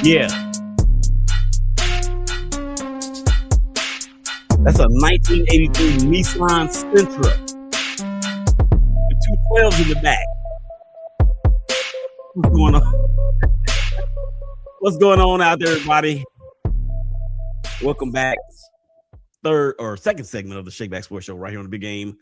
Yeah. That's a 1983 Nissan Sentra with two 12s in the back. What's going on? What's going on out there, everybody? Welcome back. Third or second segment of the ShakeBack Sports Show right here on the Big Game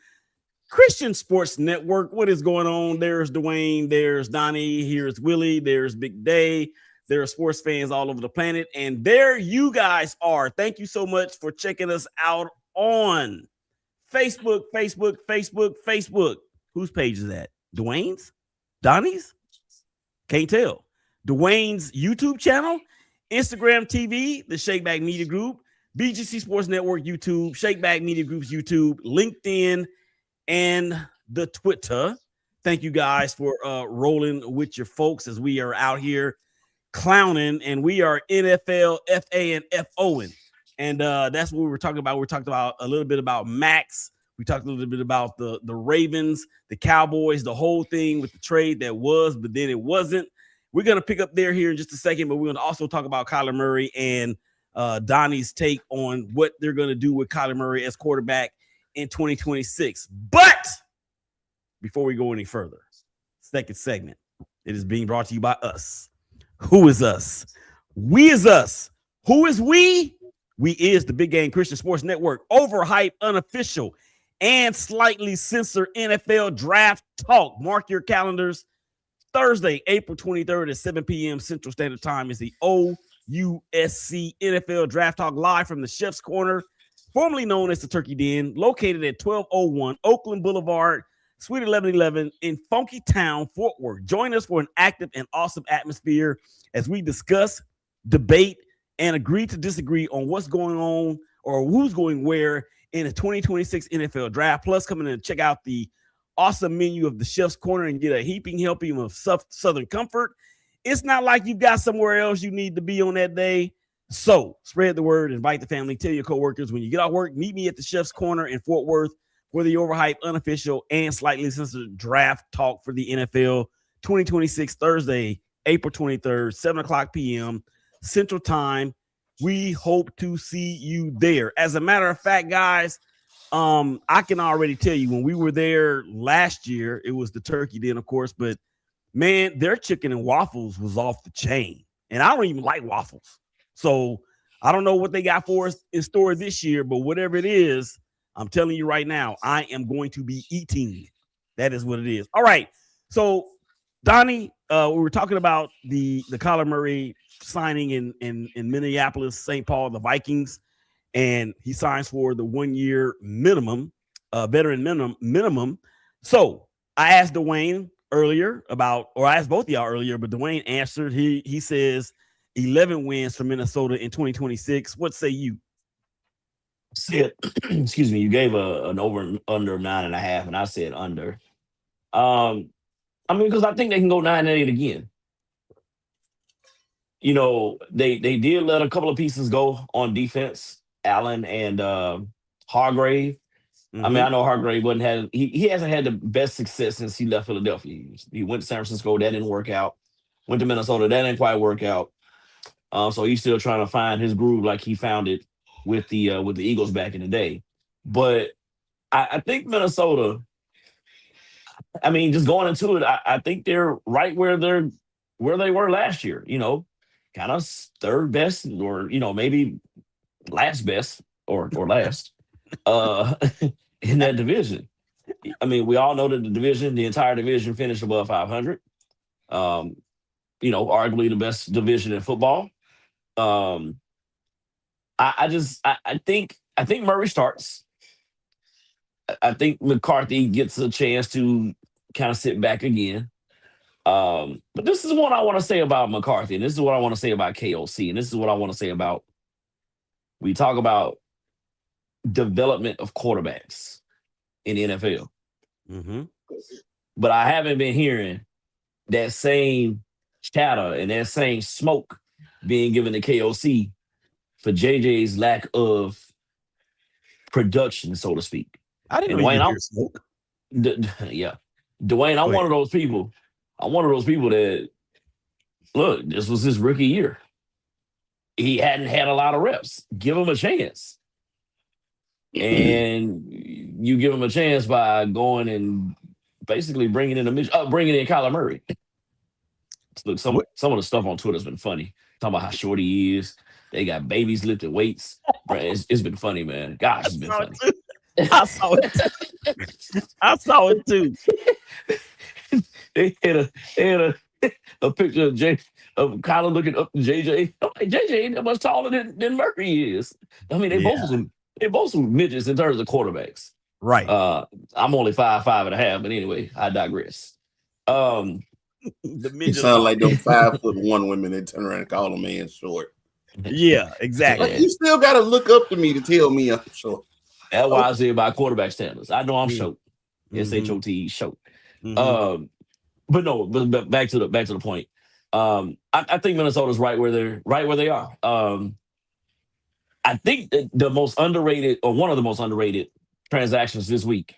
Christian Sports Network. What is going on? There's Dwayne. There's Donny. Here's Willie. There's Big Day. There are sports fans all over the planet. And there you guys are. Thank you so much for checking us out on Facebook. Whose page is that? Dwayne's? Donnie's? Can't tell. Dwayne's YouTube channel, Instagram TV, the ShakeBack Media Group, BGC Sports Network YouTube, ShakeBack Media Group's YouTube, LinkedIn, and the Twitter. Thank you guys for rolling with your folks as we are out here clowning, and we are NFLFAFO, and that's what we were talking about. We talked about a little bit about Max. We talked a little bit about the Ravens, the Cowboys, the whole thing with the trade that was, but then it wasn't. We're gonna pick up there here in just a second, but we're gonna also talk about Kyler Murray and Donnie's take on what they're gonna do with Kyler Murray as quarterback in 2026. But before we go any further, second segment, it is being brought to you by us. Who is us? We is us. Who is we? We is the Big Game Christian Sports Network, overhyped, unofficial, and slightly censored NFL draft talk. Mark your calendars. Thursday, April 23rd at 7 p.m. Central Standard Time is the OUSC NFL Draft Talk live from the Chef's Corner, formerly known as the Turkey Den, located at 1201 Oakland Boulevard, Suite 1111 in Funky Town, Fort Worth. Join us for an active and awesome atmosphere as we discuss, debate, and agree to disagree on what's going on or who's going where in the 2026 NFL Draft. Plus, coming in and check out the awesome menu of the Chef's Corner and get a heaping helping of Southern comfort. It's not like you've got somewhere else you need to be on that day. So spread the word, invite the family, tell your coworkers when you get off work, meet me at the Chef's Corner in Fort Worth for the overhyped, unofficial, and slightly censored draft talk for the NFL 2026 Thursday, April 23rd, 7 o'clock p.m. Central Time. We hope to see you there. As a matter of fact, guys, I can already tell you when we were there last year, it was the Turkey Den, of course, but man, their chicken and waffles was off the chain. And I don't even like waffles. So I don't know what they got for us in store this year, but whatever it is, I'm telling you right now, I am going to be eating. That is what it is. All right. So, Donnie, we were talking about the Kyler Murray signing in Minneapolis, St. Paul, the Vikings, and he signs for the 1 year minimum, veteran minimum. So I asked Dwayne earlier I asked both of y'all earlier, but Dwayne answered. He says 11 wins for Minnesota in 2026. What say you? Said, excuse me, you gave an over under 9.5, and I said under. I mean, because I think they can go 9-8 again. You know, they did let a couple of pieces go on defense, Allen and Hargrave. Mm-hmm. I mean, I know Hargrave he hasn't had the best success since he left Philadelphia. He went to San Francisco, that didn't work out. Went to Minnesota, that didn't quite work out. So he's still trying to find his groove like he found it with the Eagles back in the day. But I think Minnesota, I mean, just going into it, I think they're right where they were last year, you know, kind of third best or, you know, maybe last best or last in that division. I mean, we all know that the entire division finished above 500. You know, arguably the best division in football. I think Murray starts. I think McCarthy gets a chance to kind of sit back again. But this is what I want to say about McCarthy, and this is what I want to say about KOC, and this is what I want to say about, we talk about development of quarterbacks in the NFL. Mm-hmm. But I haven't been hearing that same chatter and that same smoke being given to KOC for JJ's lack of production, so to speak. I didn't And know you Dwayne, could hear smoke. yeah, Dwayne, I'm one of those people. I'm one of those people that look. This was his rookie year. He hadn't had a lot of reps. Give him a chance. And you give him a chance by going and basically bringing in Kyler Murray. Look, some of the stuff on Twitter has been funny. Talking about how short he is. They got babies lifting weights. Bro, it's been funny, man. Gosh, it's been funny. I saw it. I saw it too. They had a picture of Kyler looking up to JJ. I'm like, JJ ain't that much taller than Murray is. I mean, they both some midgets in terms of quarterbacks. Right. I'm only 5'5.5", but anyway, I digress. You sound like them 5'1" women that turn around and call a man short. Yeah, exactly. Like, you still got to look up to me to tell me I'm short. That's why I say about quarterback standards. I know I'm short. SHOT short. But no, but back to the point. I think Minnesota's right where they are. I think that the most underrated, or one of the most underrated transactions this week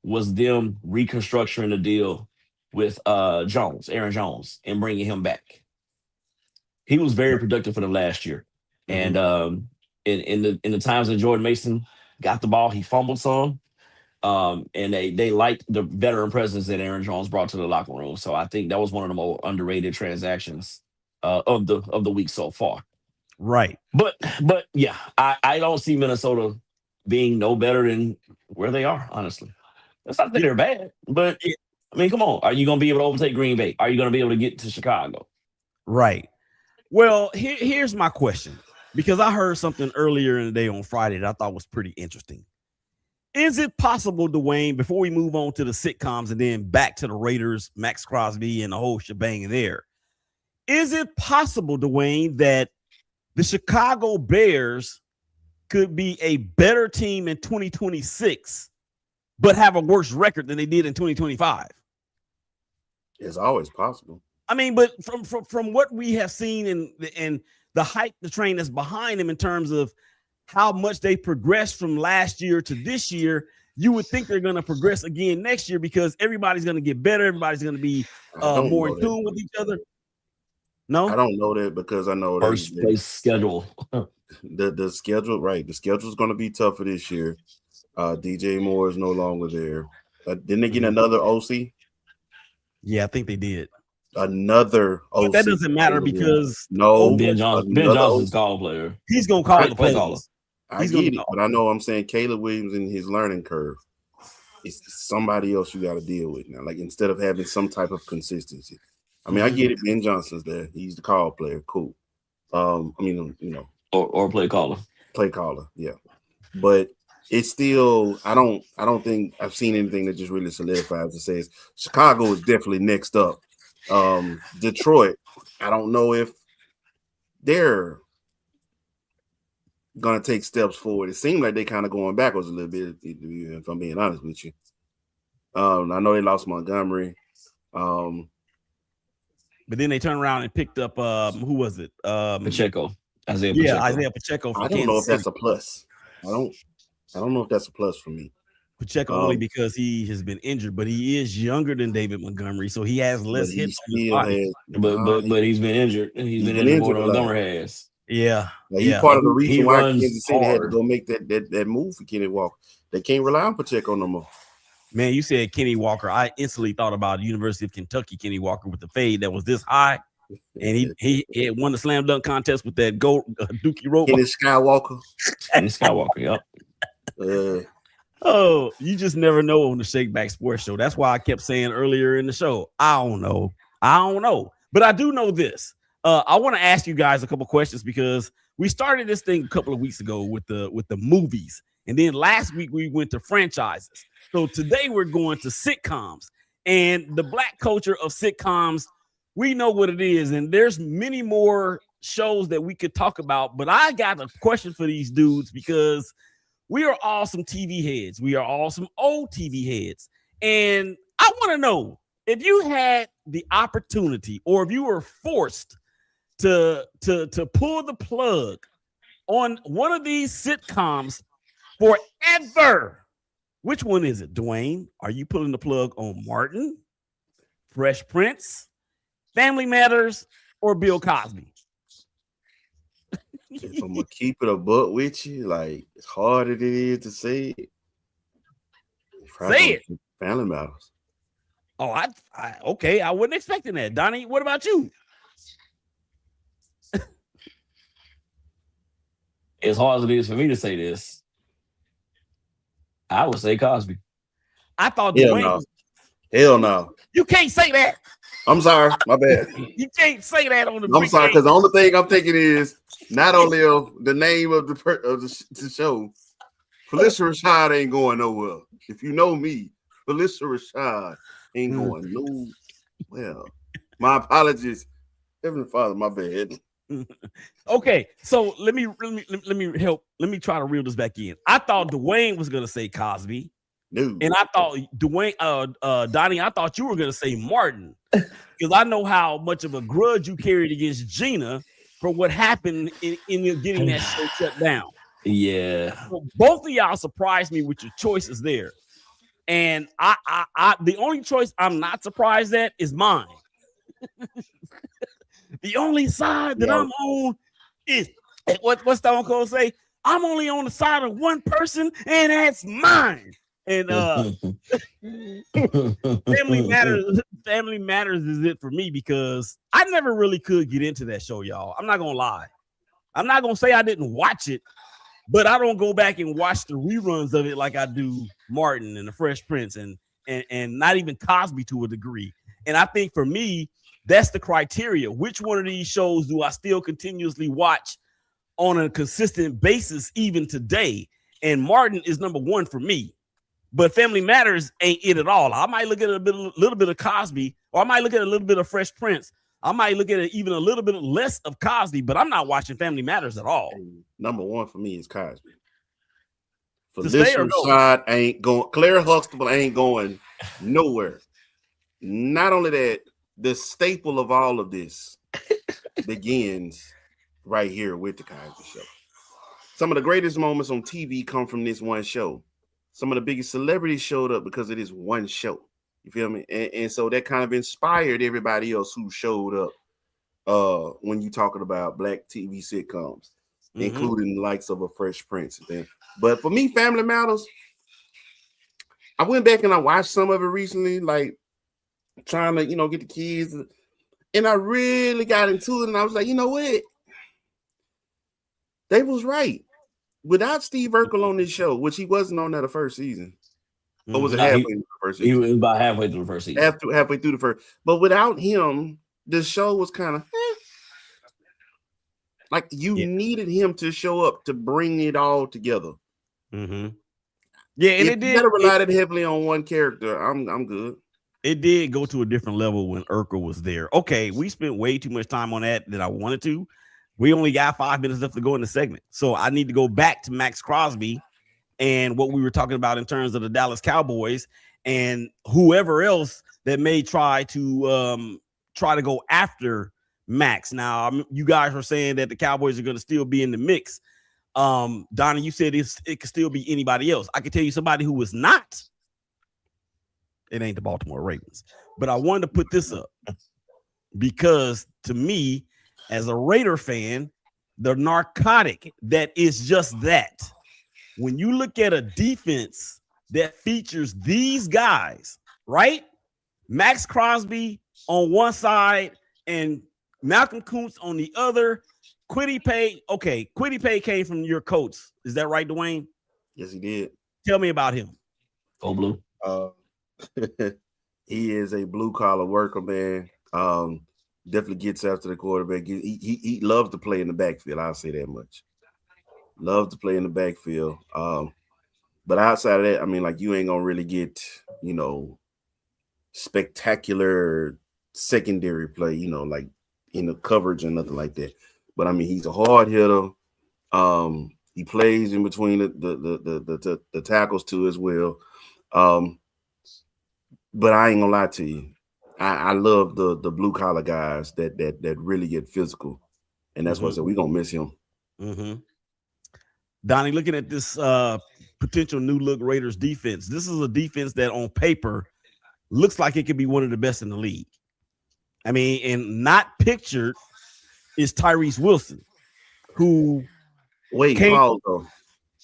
was them reconstructing the deal with Aaron Jones, and bringing him back. He was very productive for them last year. And in the times that Jordan Mason got the ball, he fumbled some. And they liked the veteran presence that Aaron Jones brought to the locker room. So I think that was one of the more underrated transactions of the week so far. Right. But yeah, I don't see Minnesota being no better than where they are, honestly. That's not that they're bad, but I mean, come on. Are you going to be able to overtake Green Bay? Are you going to be able to get to Chicago? Right. Well, here's my question, because I heard something earlier in the day on Friday that I thought was pretty interesting. Is it possible, Dwayne, before we move on to the sitcoms and then back to the Raiders, Max Crosby, and the whole shebang there, is it possible, Dwayne, that the Chicago Bears could be a better team in 2026, but have a worse record than they did in 2025? It's always possible. I mean, but from what we have seen and the hype, the train that's behind them in terms of how much they progressed from last year to this year, you would think they're going to progress again next year because everybody's going to get better. Everybody's going to be more in tune with each other. No, I don't know that because I know first place schedule. the schedule, right? The schedule is going to be tougher this year. DJ Moore is no longer there. Didn't they get another OC? Yeah, I think they did. Another OC. But that doesn't matter because Ben Johnson's call player. He's gonna call the plays. I get it, but I know I'm saying Caleb Williams in his learning curve. It's somebody else you got to deal with now. Like, instead of having some type of consistency. I mean, I get it. Ben Johnson's there. He's the call player. Cool. I mean, you know, or play caller. Play caller. Yeah, but it's still. I don't think I've seen anything that just really solidifies and says Chicago is definitely next up. Detroit, I don't know if they're gonna take steps forward. It seemed like they kind of going backwards a little bit, if I'm being honest with you. I know they lost Montgomery. But then they turned around and picked up who was it? Pacheco. Isaiah Pacheco. I don't know if that's a plus. I don't know if that's a plus for me. Pacheco only because he has been injured, but he is younger than David Montgomery, so he has less hits on his body. But he's been injured. He's been injured more than Montgomery has. Yeah. He's part of the reason why Kansas City had to go make that move for Kenny Walker. They can't rely on Pacheco no more. Man, you said Kenny Walker. I instantly thought about University of Kentucky Kenny Walker with the fade that was this high. And he won the slam dunk contest with that gold Dookie rope. Kenny Skywalker. Yep. Oh, you just never know on the ShakeBack Sports Show. That's why I kept saying earlier in the show, I don't know. But I do know this. I want to ask you guys a couple questions because we started this thing a couple of weeks ago with the movies. And then last week we went to franchises. So today we're going to sitcoms. And the black culture of sitcoms, we know what it is. And there's many more shows that we could talk about. But I got a question for these dudes because we are all some TV heads. We are all some old TV heads. And I want to know, if you had the opportunity or if you were forced to pull the plug on one of these sitcoms forever. Which one is it, Dwayne? Are you pulling the plug on Martin, Fresh Prince, Family Matters, or Bill Cosby? If I'm gonna keep it a buck with you, like as hard as it is to say it, say it. Family Matters. Oh, okay. I wasn't expecting that. Donny, what about you? As hard as it is for me to say this, I would say Cosby. I thought Hell Dwayne. no. Hell no. You can't say that. I'm sorry. My bad. You can't say that on the. I'm sorry, because the only thing I'm thinking is not only of the name of the show, Felicia Rashad ain't going nowhere. If you know me, Felicia Rashad ain't going nowhere. My apologies. Heavenly Father, my bad. Okay, so let me help. Let me try to reel this back in. I thought Dwayne was gonna say Cosby. No. And I thought Dwayne, Donny, I thought you were gonna say Martin, because I know how much of a grudge you carried against Gina for what happened in getting that show shut down. Yeah. So both of y'all surprised me with your choices there, and I the only choice I'm not surprised at is mine. The only side that I'm on is what's Stone Cold say? I'm only on the side of one person, and that's mine. And Family Matters is it for me, because I never really could get into that show, y'all. I'm not gonna lie. I'm not gonna say I didn't watch it, but I don't go back and watch the reruns of it like I do Martin and the Fresh Prince and not even Cosby to a degree. And I think for me, that's the criteria. Which one of these shows do I still continuously watch on a consistent basis even today? And Martin is number one for me. But Family Matters ain't it at all. I might look at a little bit of Cosby, or I might look at a little bit of Fresh Prince. I might look at it even a little bit less of Cosby, but I'm not watching Family Matters at all. Number one for me is Cosby. Felicia Rashad ain't going. Claire Huxtable ain't going nowhere. Not only that, the staple of all of this begins right here with the Cosby Show. Some of the greatest moments on TV come from this one show. Some of the biggest celebrities showed up because of this one show. You feel me? And so that kind of inspired everybody else who showed up when you talking about black TV sitcoms, including the likes of a Fresh Prince and things. But for me, Family Matters, I went back and I watched some of it recently, like trying to, get the kids. And I really got into it. And I was like, you know what? They was right. Without Steve Urkel on this show, which he wasn't on that the first season. Or was it halfway through the first season? He was about halfway through the first season. Halfway through the first. But without him, the show was kind of like you needed him to show up to bring it all together. Mm-hmm. Yeah, and it did. You gotta rely heavily on one character. I'm good. It did go to a different level when Urkel was there. Okay, we spent way too much time on that I wanted to. We only got 5 minutes left to go in the segment. So I need to go back to Max Crosby and what we were talking about in terms of the Dallas Cowboys and whoever else that may try to go after Max. Now, you guys were saying that the Cowboys are going to still be in the mix. Donny, you said it could still be anybody else. I can tell you somebody who was not. It ain't the Baltimore Ravens. But I wanted to put this up because to me, as a Raider fan, the narcotic that is just that. When you look at a defense that features these guys, right? Max Crosby on one side and Malcolm Kuntz on the other. Kwity Paye. Okay, Kwity Paye came from your coach. Is that right, Dwayne? Yes, he did. Tell me about him. Go blue. He is a blue collar worker, man. Definitely gets after the quarterback. He loves to play in the backfield. I'll say that much. Loves to play in the backfield. But outside of that, I mean, like you ain't gonna really get, spectacular secondary play, like in the coverage and nothing like that. But I mean, he's a hard hitter. He plays in between the tackles too as well. But I ain't gonna lie to you. I love the blue collar guys that really get physical And that's why I said we're gonna miss him. Donnie, looking at this potential new look Raiders defense, this is a defense that on paper looks like it could be one of the best in the league. I mean, and not pictured is Tyrese Wilson, who Paul though.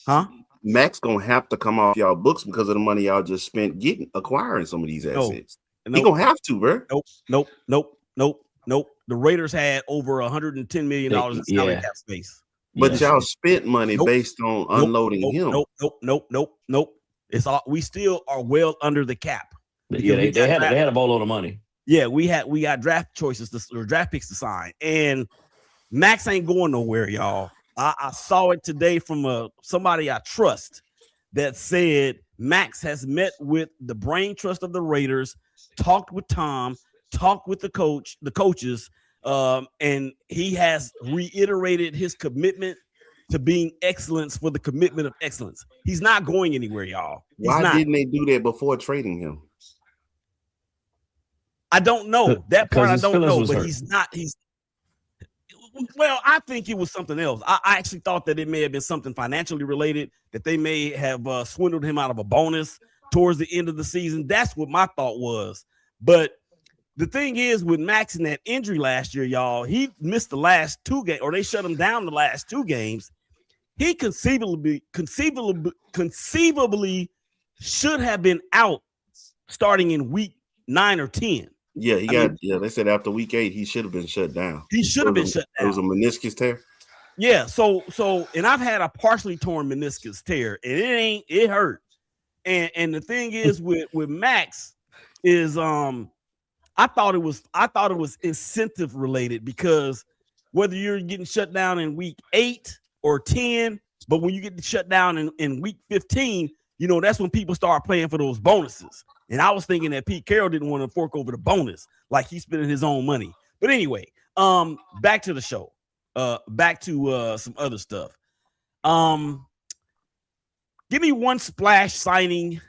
Huh? Max gonna have to come off y'all books because of the money y'all just spent acquiring some of these assets. He gonna have to, bro. Nope. The Raiders had over $110 million in salary cap space. But y'all spent money based on unloading him. Nope. It's all, we still are well under the cap. Yeah, they had a boatload of money. Yeah, we got draft draft picks to sign, and Max ain't going nowhere, y'all. I saw it today from somebody I trust that said Max has met with the brain trust of the Raiders, talked with Tom, talked with the coaches, and he has reiterated his commitment to being excellence for the commitment of excellence. He's not going anywhere, y'all. Why didn't they do that before trading him? I don't know. That part I don't know, but he's not. Well, I think it was something else. I actually thought that it may have been something financially related, that they may have swindled him out of a bonus towards the end of the season. That's what my thought was. But the thing is, with Max and that injury last year, y'all, he missed the last 2 games, or they shut him down the last 2 games. He conceivably should have been out starting in week 9 or 10. Yeah, they said after week 8 he should have been shut down. He should have been shut down. It was a meniscus tear. Yeah, so and I've had a partially torn meniscus tear, and it hurt. And the thing is with Max is I thought it was incentive related, because whether you're getting shut down in week 8 or 10, but when you get shut down in week 15, that's when people start playing for those bonuses. And I was thinking that Pete Carroll didn't want to fork over the bonus, like he's spending his own money. But anyway, back to the show. Back to some other stuff. Give me one splash signing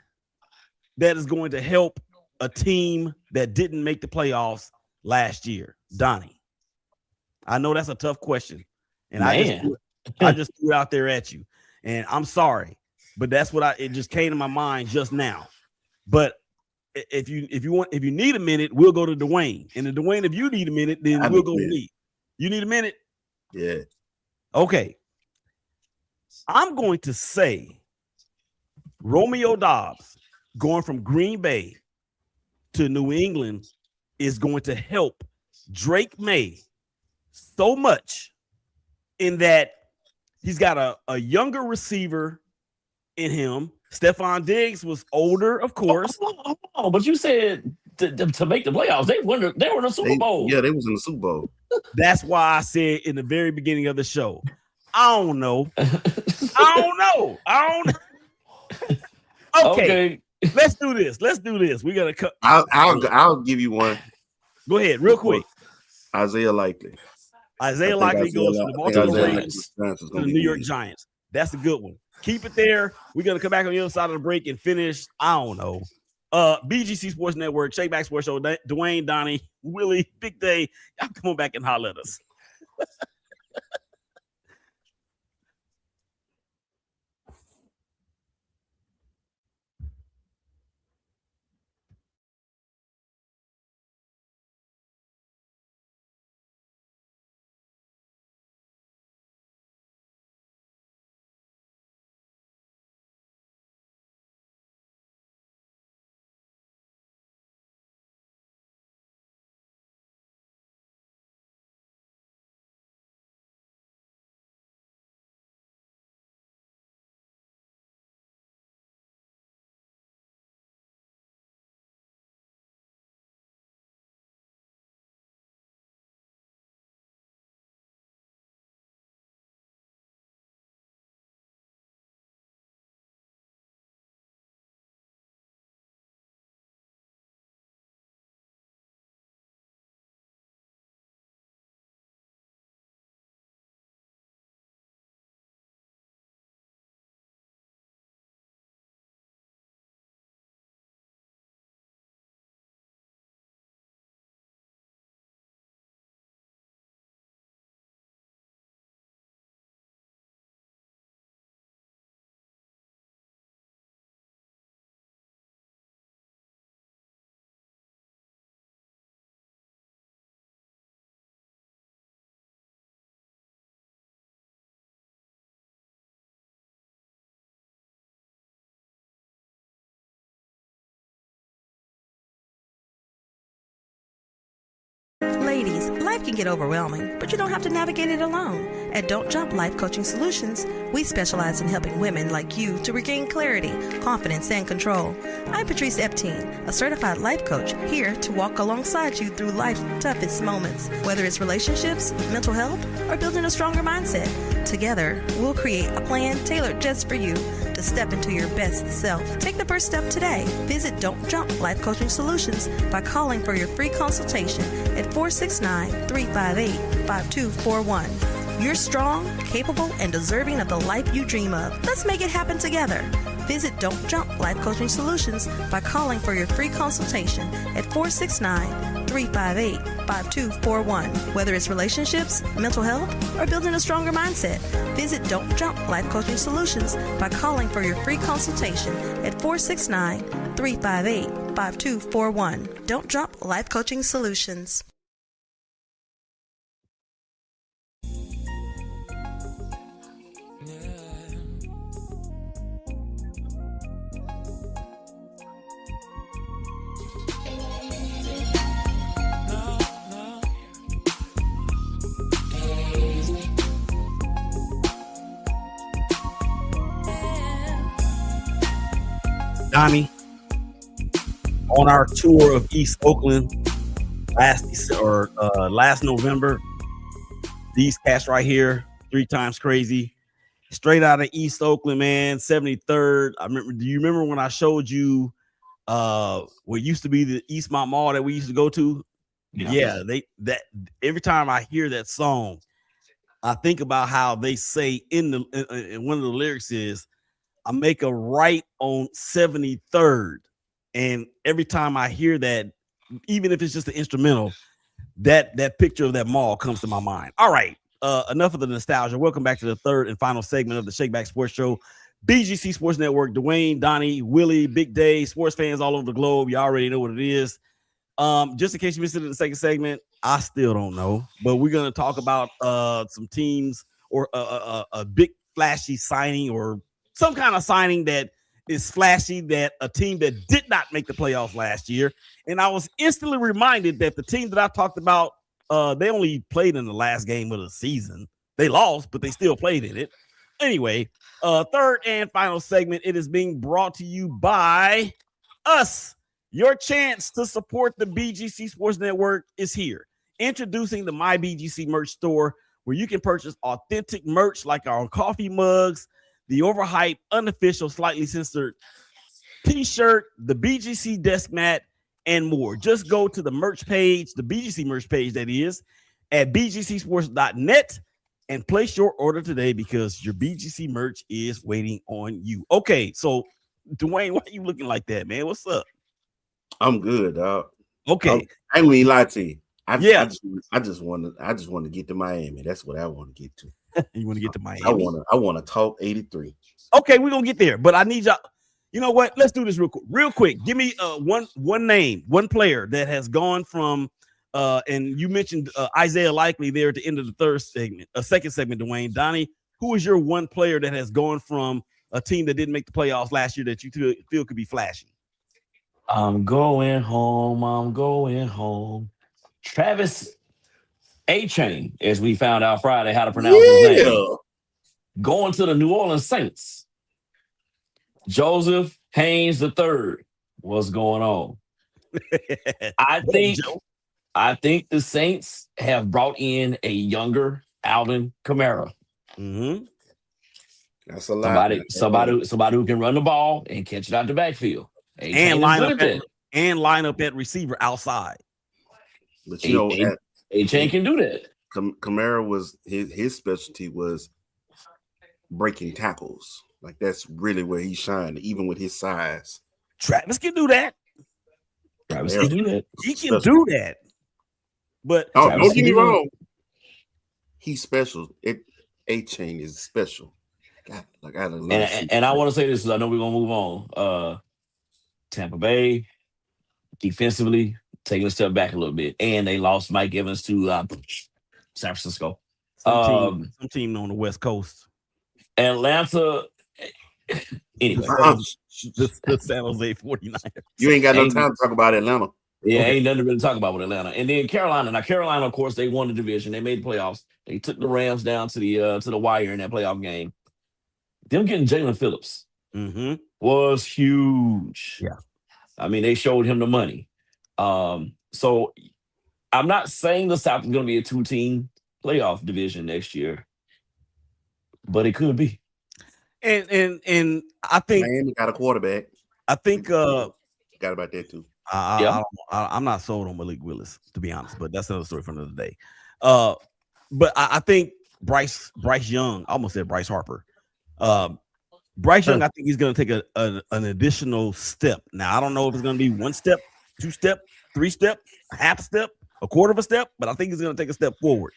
that is going to help a team that didn't make the playoffs last year. Donnie, I know that's a tough question, and I just threw it out there at you, and I'm sorry, but that's what it just came to my mind just now. But if you need a minute, we'll go to Dwayne. And then Dwayne, if you need a minute, then we'll go to me. You need a minute? Yeah. Okay. I'm going to say Romeo Doubs going from Green Bay to New England is going to help Drake May so much in that he's got a younger receiver in him. Stephon Diggs was older, of course. Oh, but you said to make the playoffs. They were in the Super Bowl. Yeah, they was in the Super Bowl. That's why I said in the very beginning of the show, I don't know. Okay. Let's do this. We gotta cut. I'll give you one. Go ahead, real quick. Isaiah Likely. Isaiah Likely goes from the Baltimore Ravens to the New York Giants. That's a good one. Keep it there. We're going to come back on the other side of the break and finish, I don't know. BGC Sports Network, ShakeBack Sports Show, Dwayne, Donny, Willie, Big Day. Y'all come on back and holler at us. Ladies, life can get overwhelming, but you don't have to navigate it alone. At Don't Jump Life Coaching Solutions, we specialize in helping women like you to regain clarity, confidence, and control. I'm Patrice Epting, a certified life coach, here to walk alongside you through life's toughest moments, whether it's relationships, mental health, or building a stronger mindset. Together, we'll create a plan tailored just for you to step into your best self. Take the first step today. Visit Don't Jump Life Coaching Solutions by calling for your free consultation at 469-358-5241. You're strong, capable, and deserving of the life you dream of. Let's make it happen together. Visit Don't Jump Life Coaching Solutions by calling for your free consultation at 469-358-5241. Whether it's relationships, mental health, or building a stronger mindset, visit Don't Jump Life Coaching Solutions by calling for your free consultation at 469-358-5241. Don't Jump Life Coaching Solutions. Donny, on our tour of East Oakland last November, these cats right here, 3 Times Crazy, straight out of East Oakland, man, 73rd. Do you remember when I showed you what used to be the Eastmont Mall that we used to go to? Yeah, that every time I hear that song, I think about how they say in one of the lyrics is, I make a right on 73rd. And every time I hear that, even if it's just an instrumental, that picture of that mall comes to my mind. All right. Enough of the nostalgia. Welcome back to the third and final segment of the ShakeBack Sports Show. BGC Sports Network, Dwayne, Donny, Willie, Big Day, sports fans all over the globe. You already know what it is. Just in case you missed it in the second segment, I still don't know. But we're going to talk about some teams or a big flashy signing or some kind of signing that is flashy, that a team that did not make the playoffs last year. And I was instantly reminded that the team that I talked about, they only played in the last game of the season. They lost, but they still played in it. Anyway, third and final segment, it is being brought to you by us. Your chance to support the BGC Sports Network is here. Introducing the My BGC merch store, where you can purchase authentic merch like our coffee mugs, the overhyped, unofficial, slightly censored t-shirt, the BGC desk mat, and more. Just go to the merch page, the BGC merch page that is, at bgcsports.net and place your order today because your BGC merch is waiting on you. Okay, so Dwayne, why are you looking like that, man? What's up? I'm good, dog. Okay. I ain't gonna lie to you. I just want to get to Miami. That's what I want to get to. You want to get to Miami? I want to talk 83. Okay, we're gonna get there, but I need y'all. You know what? Let's do this real quick. Give me one name, one player that has gone from and you mentioned Isaiah Likely there at the end of the second segment, Dwayne. Donny, who is your one player that has gone from a team that didn't make the playoffs last year that you feel could be flashy? I'm going home. Travis A-Chain, as we found out Friday how to pronounce his name. Going to the New Orleans Saints. Joseph Haynes III. What's going on? I think the Saints have brought in a younger Alvin Kamara. Mm-hmm. That's a lot. Somebody who can run the ball and catch it out the backfield. And line up at receiver outside. But you know, A-Chain can do that. Kamara was his specialty was breaking tackles. Like that's really where he shined, even with his size. Travis can do that. He can do that. But don't get me wrong. He's special. A-Chain is special. God, like I don't know. And I want to say this because I know we're gonna move on. Tampa Bay defensively taking a step back a little bit, and they lost Mike Evans to San Francisco. Some team on the West Coast. Atlanta. Anyway, the San Jose 49ers. You ain't got no time to talk about Atlanta. Yeah, Okay. ain't nothing to really talk about with Atlanta. And then Carolina. Now Carolina, of course, they won the division. They made the playoffs. They took the Rams down to the wire in that playoff game. Them getting Jalen Phillips was huge. Yeah. I mean, they showed him the money. So I'm not saying the South is going to be a 2-team playoff division next year, but it could be. And I think Miami got a quarterback. I think Got about that too. I'm not sold on Malik Willis, to be honest, but that's another story for another day. But I think Bryce Young, I almost said Bryce Harper. Bryce Young, I think he's going to take an additional step. Now, I don't know if it's going to be 1 step, 2 step, 3 step, a half step, a quarter of a step, but I think he's going to take a step forward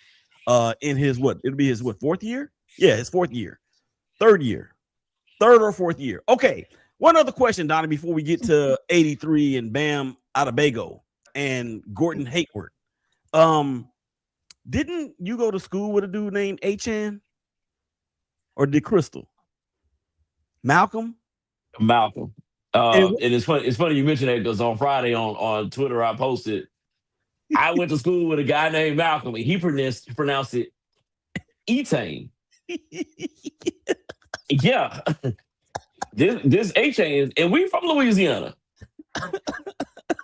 in his it'll be his 4th year? Yeah, his 4th year. 3rd year. 3rd or 4th year. Okay. One other question, Donny, before we get to 83 and Bam Adebayo and Gordon Hayward. Didn't you go to school with a dude named Achan? Or did Crystal? Malcolm? And it's funny you mentioned that because on Friday on Twitter I posted I went to school with a guy named Malcolm and he pronounced it Etane. Yeah. This A-Chain, and we from Louisiana.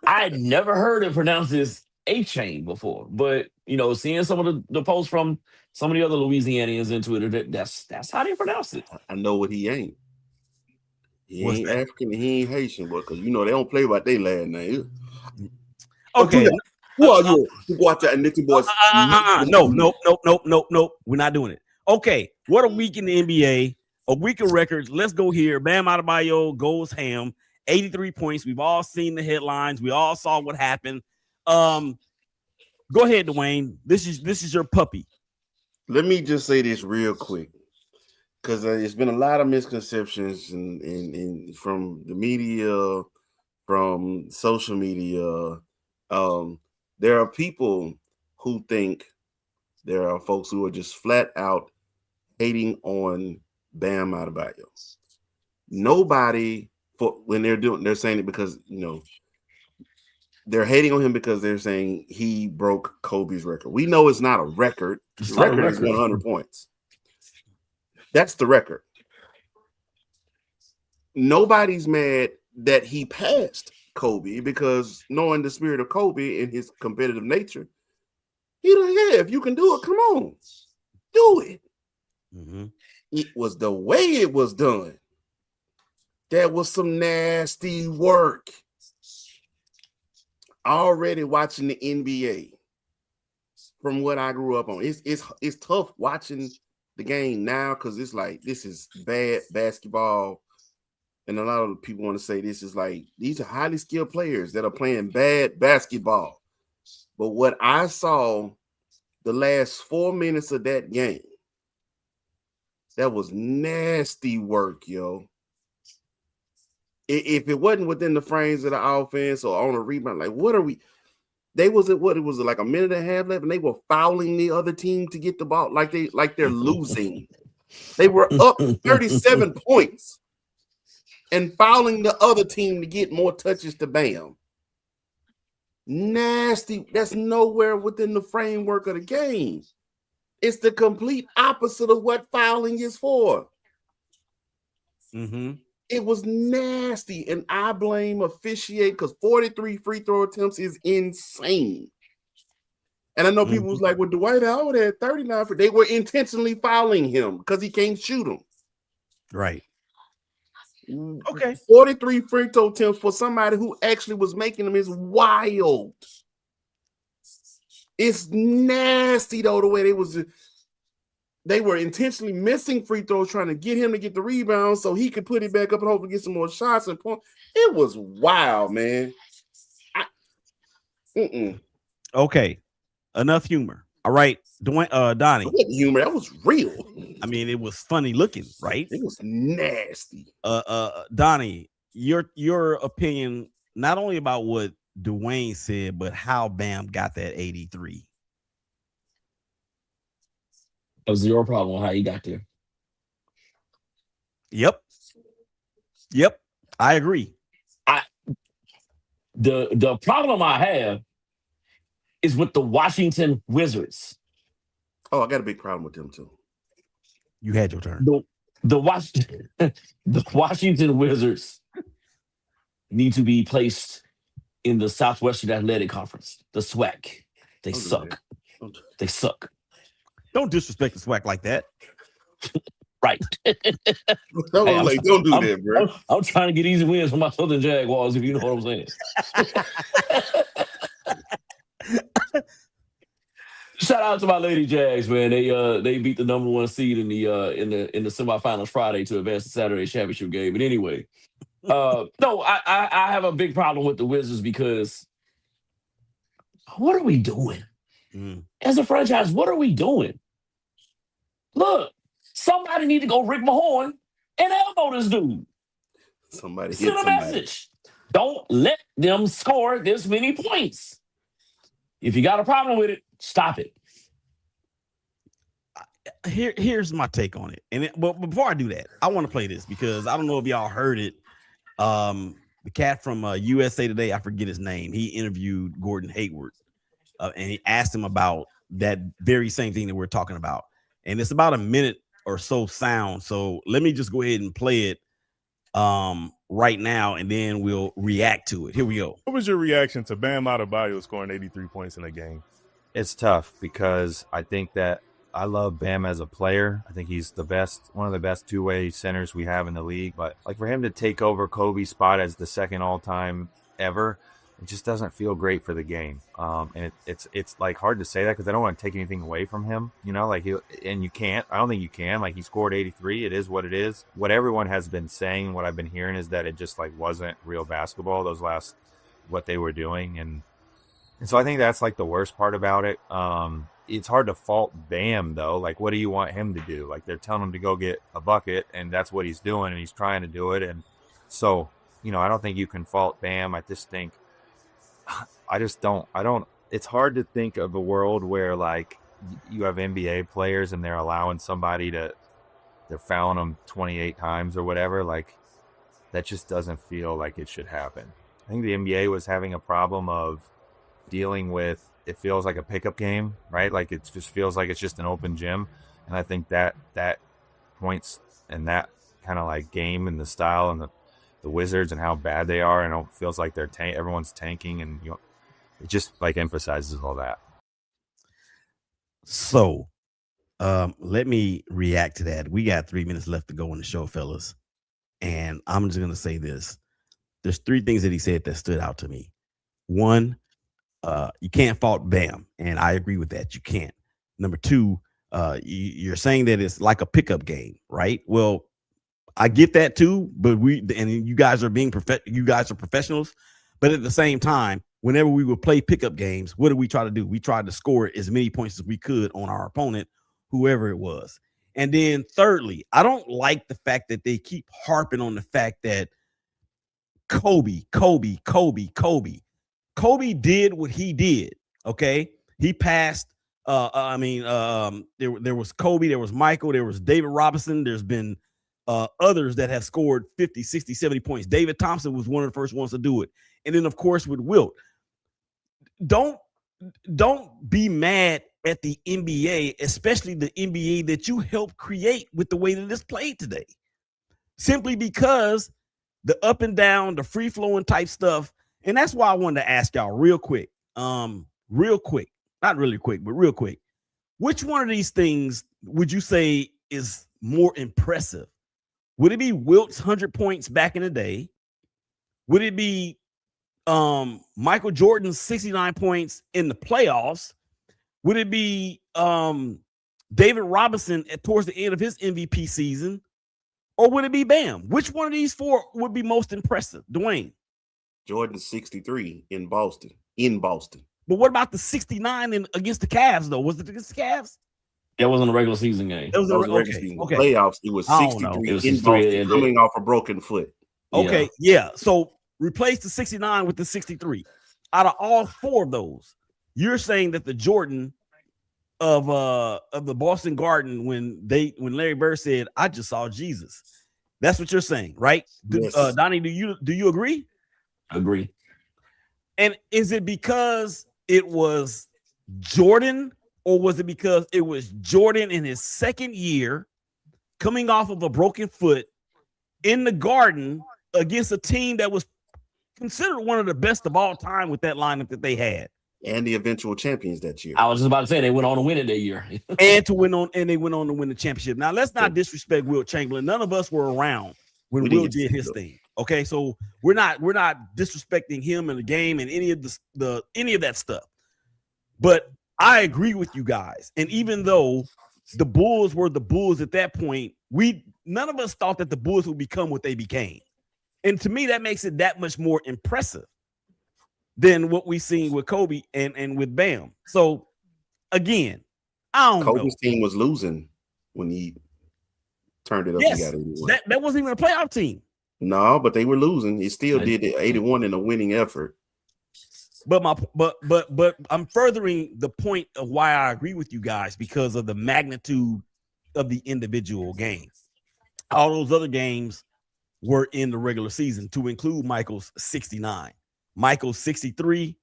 I had never heard it pronounced this A-Chain before, but seeing some of the posts from some of the other Louisianians in Twitter, that's how they pronounce it. I know what he ain't. He What's ain't that? African and he ain't Haitian, but because they don't play by their last name. Okay. Who are you? You go out there and Nicky boys. Nope. We're not doing it. Okay. What a week in the NBA. A week of records. Let's go here. Bam Adebayo goes ham. 83 points. We've all seen the headlines. We all saw what happened. Go ahead, Dwayne. This is your puppy. Let me just say this real quick, because there's been a lot of misconceptions in from the media, from social media. There are people who think there are folks who are just flat out hating on Bam Adebayo. Nobody, when they're saying it because they're hating on him because they're saying he broke Kobe's record. We know it's not a record. The record is 100 points. That's the record. Nobody's mad that he passed Kobe because knowing the spirit of Kobe and his competitive nature, he like, yeah, if you can do it, come on, do it. It was the way it was done. That was some nasty work. Already watching the NBA from what I grew up on. It's tough watching the game now because it's like this is bad basketball. And a lot of people want to say this is like these are highly skilled players that are playing bad basketball. But what I saw the last 4 minutes of that game, that was nasty work, yo. If it wasn't within the frames of the offense or on a rebound, like what are we? They was at what it was like a minute and a half left, and they were fouling the other team to get the ball, like they're losing. They were up 37 points and fouling the other team to get more touches to Bam. Nasty. That's nowhere within the framework of the game. It's the complete opposite of what fouling is for. It was nasty, and I blame officiate because 43 free throw attempts is insane. And I know people was like, well, Dwight Howard had 39. They were intentionally fouling him because he can't shoot them. Right. Okay. 43 free throw attempts for somebody who actually was making them is wild. It's nasty, though, the way they were intentionally missing free throws, trying to get him to get the rebound so he could put it back up and hopefully get some more shots and points. It was wild, man. Okay. Enough humor. All right. Dwayne, Donny. Humor, that was real. I mean, it was funny looking, right? It was nasty. Donny, your opinion, not only about what Dwayne said, but how Bam got that 83. It was your problem how he got there. Yep. I agree. The problem I have is with the Washington Wizards. Oh, I got a big problem with them too. You had your turn. The Washington Wizards need to be placed in the Southwestern Athletic Conference, the SWAC. They suck. They suck. Don't disrespect the SWAC like that. Right. Don't do that, bro. I'm trying to get easy wins for my Southern Jaguars, if you know what I'm saying. Shout out to my Lady Jags, man. They beat the number 1 seed in the semifinals Friday to advance the Saturday championship game. But anyway, no, I have a big problem with the Wizards because what are we doing? As a franchise, what are we doing? Look, somebody need to go Rick Mahorn and elbow this dude. Somebody send a message. Don't let them score this many points. If you got a problem with it, stop it. Here's my take on it. But before I do that, I want to play this because I don't know if y'all heard it. The cat from USA Today, I forget his name. He interviewed Gordon Hayward, and he asked him about that very same thing that we're talking about. And it's about a minute or so sound. So let me just go ahead and play it right now, and then we'll react to it. Here we go. What was your reaction to Bam Adebayo scoring 83 points in a game? It's tough because I think that I love Bam as a player. I think he's the best, one of the best two-way centers we have in the league. But like for him to take over Kobe's spot as the second all-time ever, it just doesn't feel great for the game. And it's like hard to say that because I don't want to take anything away from him. You know, like and you can't. I don't think you can. Like he scored 83. It is what it is. What everyone has been saying, what I've been hearing is that it just like wasn't real basketball. Those last what they were doing, and so I think that's like the worst part about it. It's hard to fault Bam though. Like, what do you want him to do? Like they're telling him to go get a bucket, and that's what he's doing, and he's trying to do it. And so, you know, I don't think you can fault Bam. I just think. I don't. It's hard to think of a world where like you have NBA players and they're allowing somebody they're fouling them 28 times or whatever. Like that just doesn't feel like it should happen. I think the NBA was having a problem of dealing with, it feels like a pickup game, right? Like it just feels like it's just an open gym. And I think that points and that kind of like game and the style and the Wizards and how bad they are, and it feels like everyone's tanking, and it just like emphasizes all that. So, let me react to that. We got 3 minutes left to go in the show, fellas, and I'm just gonna say this: there's 3 things that he said that stood out to me. One, you can't fault Bam, and I agree with that. You can't. Number 2, you're saying that it's like a pickup game, right? Well, I get that too, but you guys are you guys are professionals. But at the same time, whenever we would play pickup games, what did we try to do? We tried to score as many points as we could on our opponent, whoever it was. And then thirdly, I don't like the fact that they keep harping on the fact that Kobe did what he did. Okay. He passed. There was Kobe, there was Michael, there was David Robinson. There's been others that have scored 50, 60, 70 points. David Thompson was one of the first ones to do it. And then, of course, with Wilt. Don't be mad at the NBA, especially the NBA that you helped create with the way that it's played today. Simply because the up and down, the free-flowing type stuff. And that's why I wanted to ask y'all real quick. Not really quick, but real quick. Which one of these things would you say is more impressive? Would it be Wilt's 100 points back in the day? Would it be Michael Jordan's 69 points in the playoffs? Would it be David Robinson towards the end of his MVP season? Or would it be Bam? Which one of these 4 would be most impressive? Dwayne. Jordan's 63 in Boston. But what about the 69 against the Cavs, though? Was it against the Cavs? That wasn't a regular season game. That was a regular season. Okay. Playoffs, it was 63 in Boston, coming off a broken foot. Okay, yeah. So replace the 69 with the 63. Out of all 4 of those, you're saying that the Jordan of the Boston Garden when Larry Bird said, "I just saw Jesus." That's what you're saying, right? Yes. Donny, do you agree? Agree. And is it because it was Jordan, or was it because it was Jordan in his second year coming off of a broken foot in the Garden against a team that was considered one of the best of all time with that lineup that they had? And the eventual champions that year. I was just about to say they went on to win it that year. and they went on to win the championship. Now, let's not disrespect Wilt Chamberlain. None of us were around when Will did his thing. Okay, so we're not disrespecting him in the game and any of any of that stuff. But I agree with you guys. And even though the Bulls were the Bulls at that point, none of us thought that the Bulls would become what they became. And to me, that makes it that much more impressive than what we've seen with Kobe and with Bam. So again, I don't know. Kobe's team was losing when he turned it up and got 81. That wasn't even a playoff team. No, but they were losing. He still did it 81 in a winning effort. But I'm furthering the point of why I agree with you guys because of the magnitude of the individual games. All those other games were in the regular season, to include Michael's 69, Michael's 63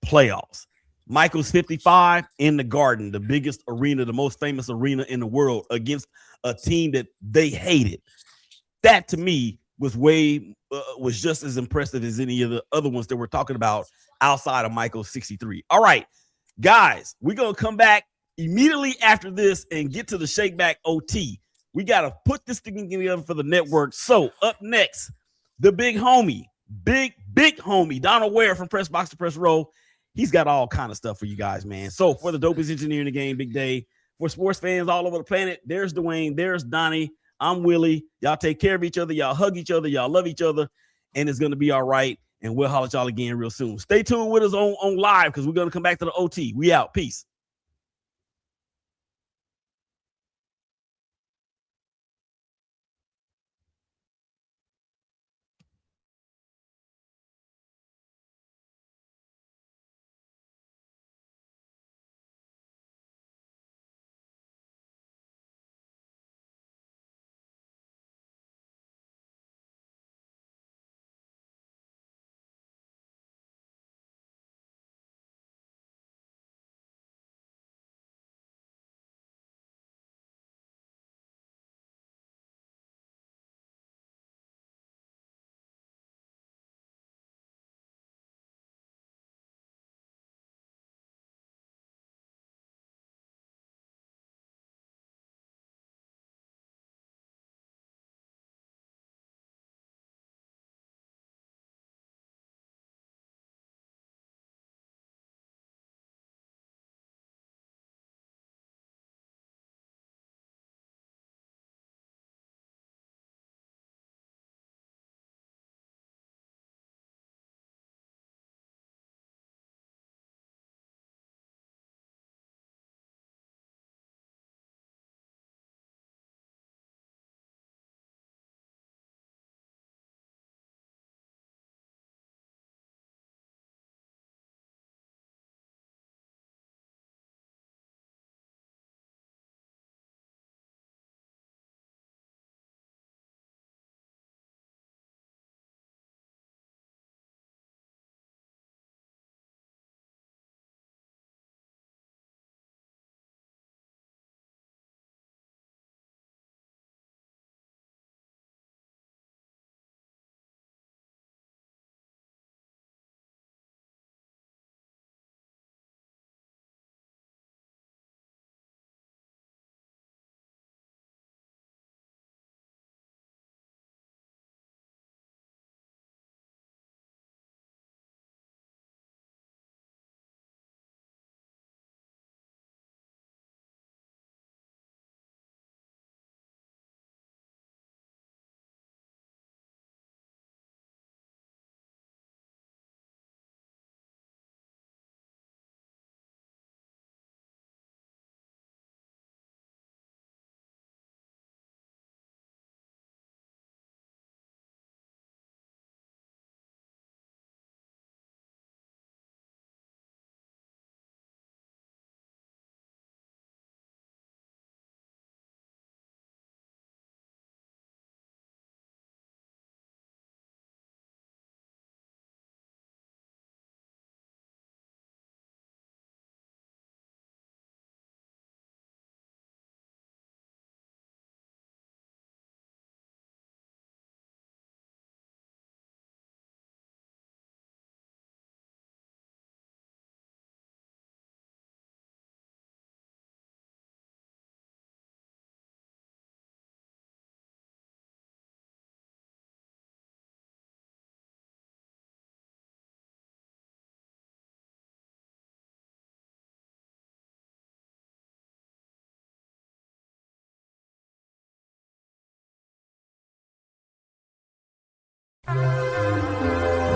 playoffs, Michael's 55 in the Garden, the biggest arena, the most famous arena in the world, against a team that they hated. That to me was was just as impressive as any of the other ones that we're talking about outside of Michael's 63. All right, guys, we're going to come back immediately after this and get to the ShakeBack OT. We got to put this thing together for the network. So up next, the big homie, big homie, Donald Ware from Press Box to Press Row. He's got all kind of stuff for you guys, man. So for the dopest engineer in the game, big day. For sports fans all over the planet, there's Dwayne, there's Donny. I'm Willie. Y'all take care of each other. Y'all hug each other. Y'all love each other. And it's going to be all right. And we'll holler at y'all again real soon. Stay tuned with us on live because we're going to come back to the OT. We out. Peace.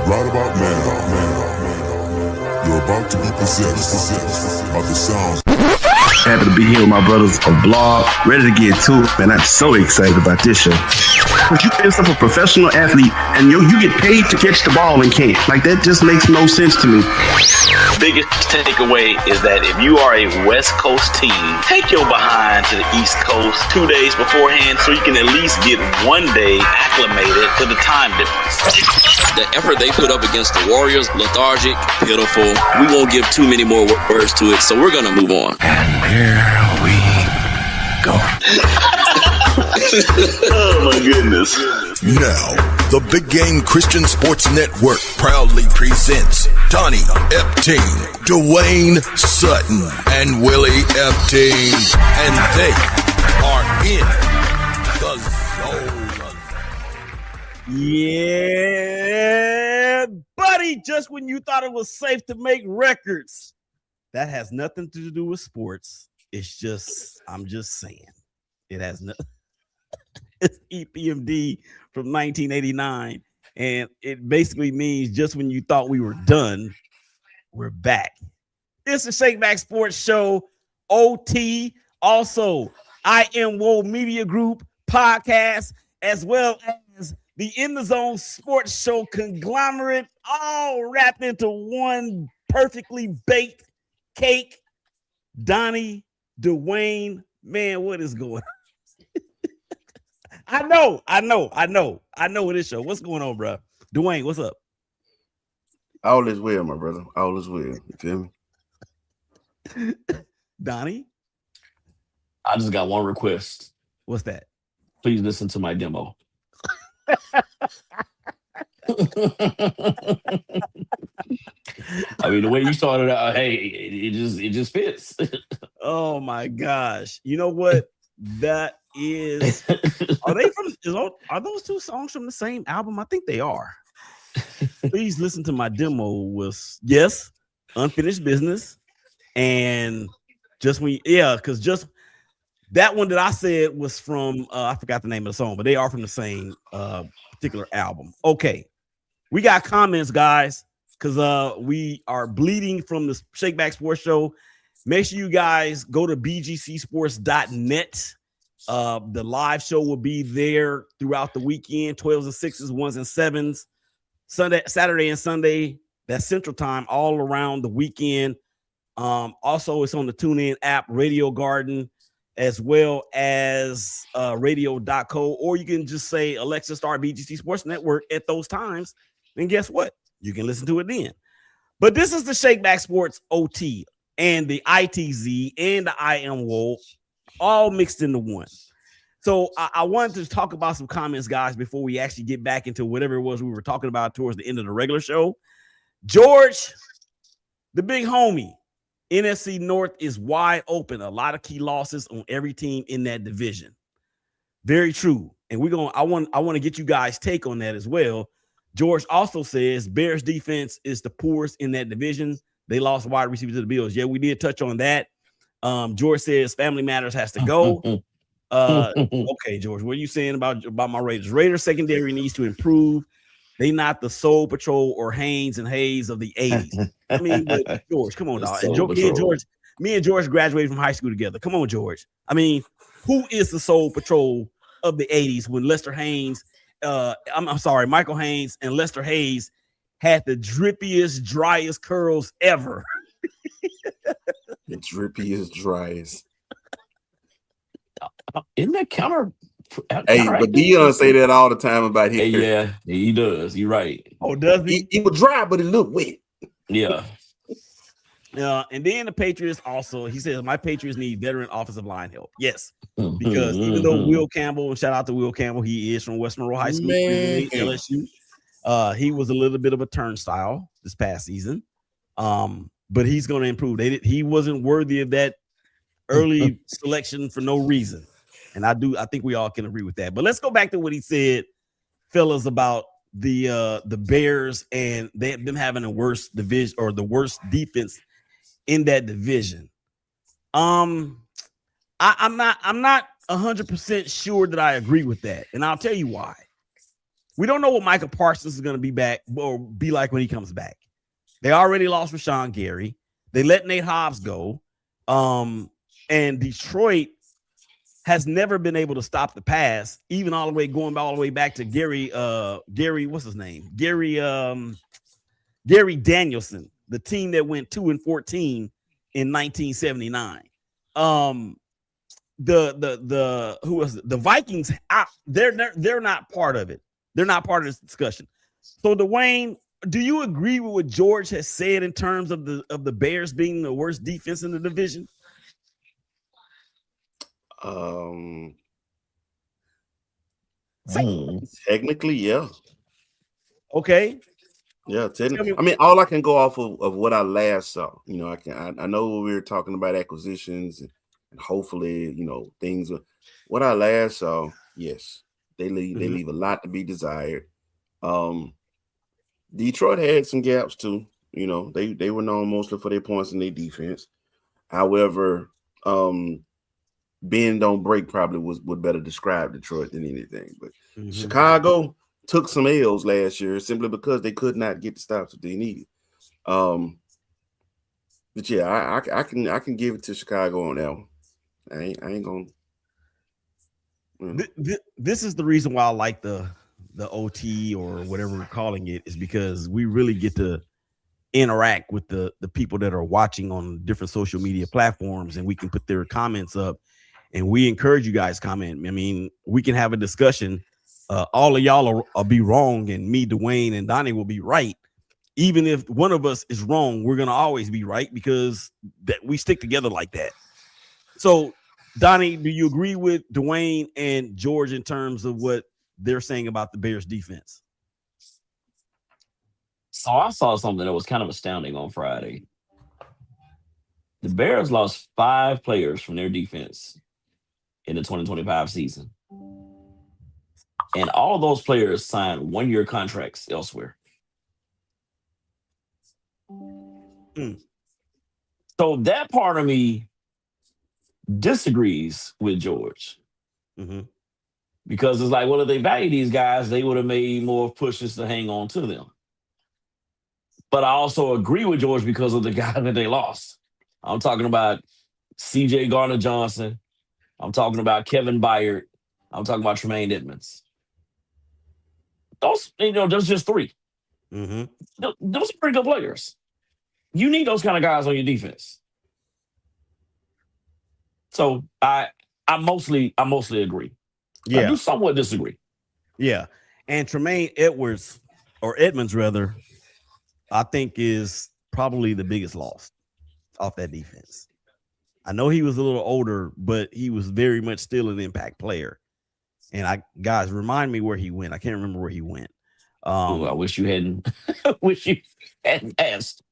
Right about now, you're about to be possessed by the sounds. Happy to be here with my brothers on blog, ready to get to it, man. I'm so excited about this show. If you feel yourself a professional athlete and you get paid to catch the ball and can't, like that just makes no sense to me. Biggest takeaway is that if you are a West Coast team, take your behind to the East Coast 2 days beforehand so you can at least get 1 day acclimated to the time difference. The effort they put up against the Warriors, lethargic, pitiful. We won't give too many more words to it, so we're going to move on. And here we go. Oh my goodness. Now, the Big Game Christian Sports Network proudly presents Donny Epting, Dwayne Sutton, and Willie Epting. And they are in the zone. Yeah, buddy, just when you thought it was safe to make records. That has nothing to do with sports. It's just, I'm just saying. It has nothing. It's EPMD from 1989. And it basically means just when you thought we were done, we're back. It's the ShakeBack Sports Show, OT. Also, IMWO Media Group podcast, as well as the In the Zone Sports Show conglomerate, all wrapped into one perfectly baked cake. Donny, Dwayne, man, what is going on? I know with this show. What's going on, bro? Dwayne, what's up? All is well, my brother. All is well. You feel me? Donny? I just got one request. What's that? Please listen to my demo. I mean, the way you started out, hey, it just fits. Oh my gosh! You know what? That is. Are those two songs from the same album? I think they are. Please listen to my demo. Was yes, Unfinished Business, and because just that one that I said was from I forgot the name of the song, but they are from the same particular album. Okay, we got comments, guys, because we are bleeding from the ShakeBack Sports Show. Make sure you guys go to BGCSports.net. The live show will be there throughout the weekend, 12s and 6s, 1s and 7s, Saturday and Sunday. That's Central Time all around the weekend. Also, it's on the TuneIn app, Radio Garden, as well as radio.co, or you can just say Alexa start BGC Sports Network at those times, and guess what? You can listen to it then. But this is the ShakeBack Sports OT and the ITZ and the IMWO all mixed into one. So I wanted to talk about some comments, guys, before we actually get back into whatever it was we were talking about towards the end of the regular show. George, the big homie, NFC North is wide open. A lot of key losses on every team in that division. Very true. And I want to get you guys' take on that as well. George also says Bears defense is the poorest in that division. They lost wide receivers to the Bills. Yeah, we did touch on that. George says Family Matters has to go. Okay, George, what are you saying about my Raiders? Raiders secondary needs to improve. They not the Soul Patrol or Haynes and Hayes of the 80s. I mean, but George, come on, dog. Me and George graduated from high school together. Come on, George. I mean, who is the Soul Patrol of the 80s when Lester Haynes, I'm sorry, Michael Haynes and Lester Hayes had the drippiest, driest curls ever? The drippiest, driest. Isn't that counter? Hey, but Dion say that all the time about him. Hey, yeah, he does. You're right. Oh, does he? He was dry, but it looked wet. Yeah. And then the Patriots also, he says, my Patriots need veteran offensive line help. Yes, because even though Will Campbell, and shout out to Will Campbell, he is from West Monroe High School, LSU. He was a little bit of a turnstile this past season, but he's going to improve. He wasn't worthy of that early selection for no reason. And I think we all can agree with that. But let's go back to what he said, fellas, about the Bears and them having a worse division or the worst defense in that division. I'm not 100% sure that I agree with that, and I'll tell you why. We don't know what Micah Parsons is going to be back or be like when he comes back. They already lost Rashawn Gary. They let Nate Hobbs go. And Detroit has never been able to stop the pass, even all the way back to Gary, what's his name? Gary Danielson, the team that went 2-14 in 1979. Who was it? The Vikings? They're not part of it. They're not part of this discussion. So, Dwayne, do you agree with what George has said in terms of the Bears being the worst defense in the division? Technically, yeah. Okay. Yeah, technically. I mean, all I can go off of what I last saw. You know, I know we were talking about acquisitions and hopefully, you know, things. What I last saw, yes, they leave a lot to be desired. Detroit had some gaps too. You know, they were known mostly for their points in their defense. However, bend don't break probably would better describe Detroit than anything. But Chicago took some L's last year simply because they could not get the stops that they needed. But yeah, I can give it to Chicago on that one. I ain't gonna. This is the reason why I like the OT or whatever we're calling it, is because we really get to interact with the people that are watching on different social media platforms, and we can put their comments up, and we encourage you guys to comment. I mean, we can have a discussion. All of y'all will be wrong, and me, Dwayne, and Donny will be right. Even if one of us is wrong, we're gonna always be right because that we stick together like that. So, Donny, do you agree with Dwayne and George in terms of what they're saying about the Bears defense? So I saw something that was kind of astounding on Friday. The Bears lost 5 players from their defense in the 2025 season. And all of those players signed 1-year contracts elsewhere. So that part of me disagrees with George. Because it's like, well, if they value these guys, they would have made more pushes to hang on to them. But I also agree with George because of the guy that they lost. I'm talking about C.J. Gardner-Johnson. I'm talking about Kevin Byard. I'm talking about Tremaine Edmonds. Those, there's just 3. Those are pretty good players. You need those kind of guys on your defense. So I mostly agree. Yeah. I do somewhat disagree. Yeah. And Tremaine Edmonds, I think is probably the biggest loss off that defense. I know he was a little older, but he was very much still an impact player. And guys, remind me where he went. I can't remember where he went. I wish you hadn't asked.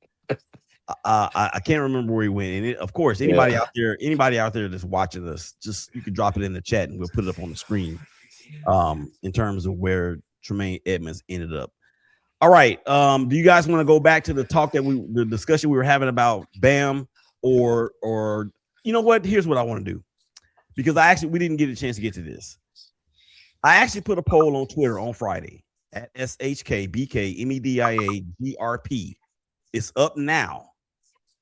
I can't remember where he went. And of course, anybody out there that's watching us, just you can drop it in the chat and we'll put it up on the screen. In terms of where Tremaine Edmonds ended up. All right. Do you guys want to go back to the discussion we were having about Bam or you know what? Here's what I want to do, because we didn't get a chance to get to this. I actually put a poll on Twitter on Friday at SHKBKMEDIAGRP. It's up now.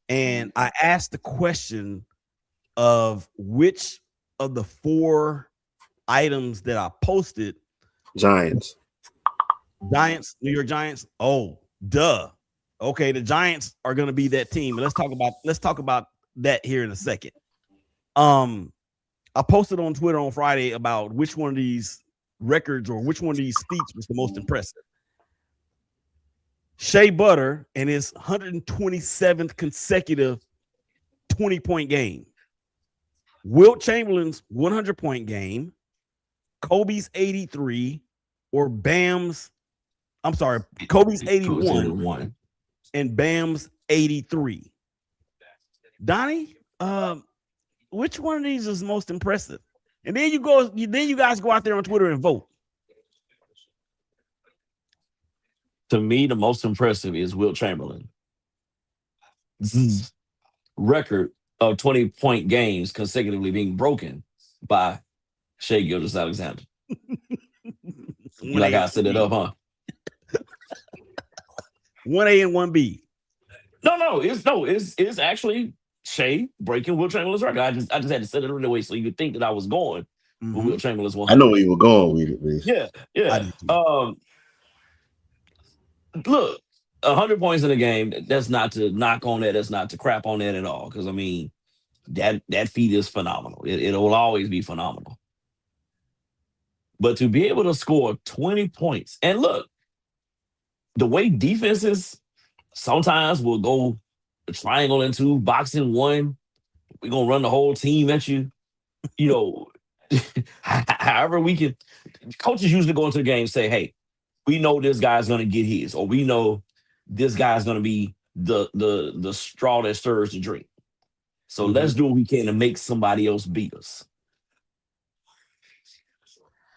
And I asked the question of which of the 4 items that I posted. Giants, New York Giants. Oh, duh. Okay, the Giants are going to be that team. Let's talk about that here in a second. I posted on Twitter on Friday about which one of these records or which one of these feats was the most impressive. Shea Butter and his 127th consecutive 20-point game. Wilt Chamberlain's 100-point game. Kobe's 83 or Kobe's 81 and Bam's 83. Donny, which one of these is most impressive? And then you guys go out there on Twitter and vote. To me, the most impressive is Wilt Chamberlain's record of 20-point games consecutively being broken by Shai Gilgeous-Alexander. You like how I set it up, huh? 1A and 1B. No, it's actually Shay breaking Will Chamberlain's record. I just had to set it in the way so you could think that I was going for Will Chamberlain's 100. I know where you were going with it, man. Yeah. Look, 100 points in a game, that's not to knock on that, that's not to crap on that at all. Because I mean, that feat is phenomenal. It will always be phenomenal. But to be able to score 20 points, and look, the way defenses sometimes will go a triangle into boxing one, we're gonna run the whole team at you. You know, however we can. Coaches usually go into the game and say, "Hey, we know this guy's gonna get his, or we know this guy's gonna be the straw that stirs the drink. So let's do what we can to make somebody else beat us."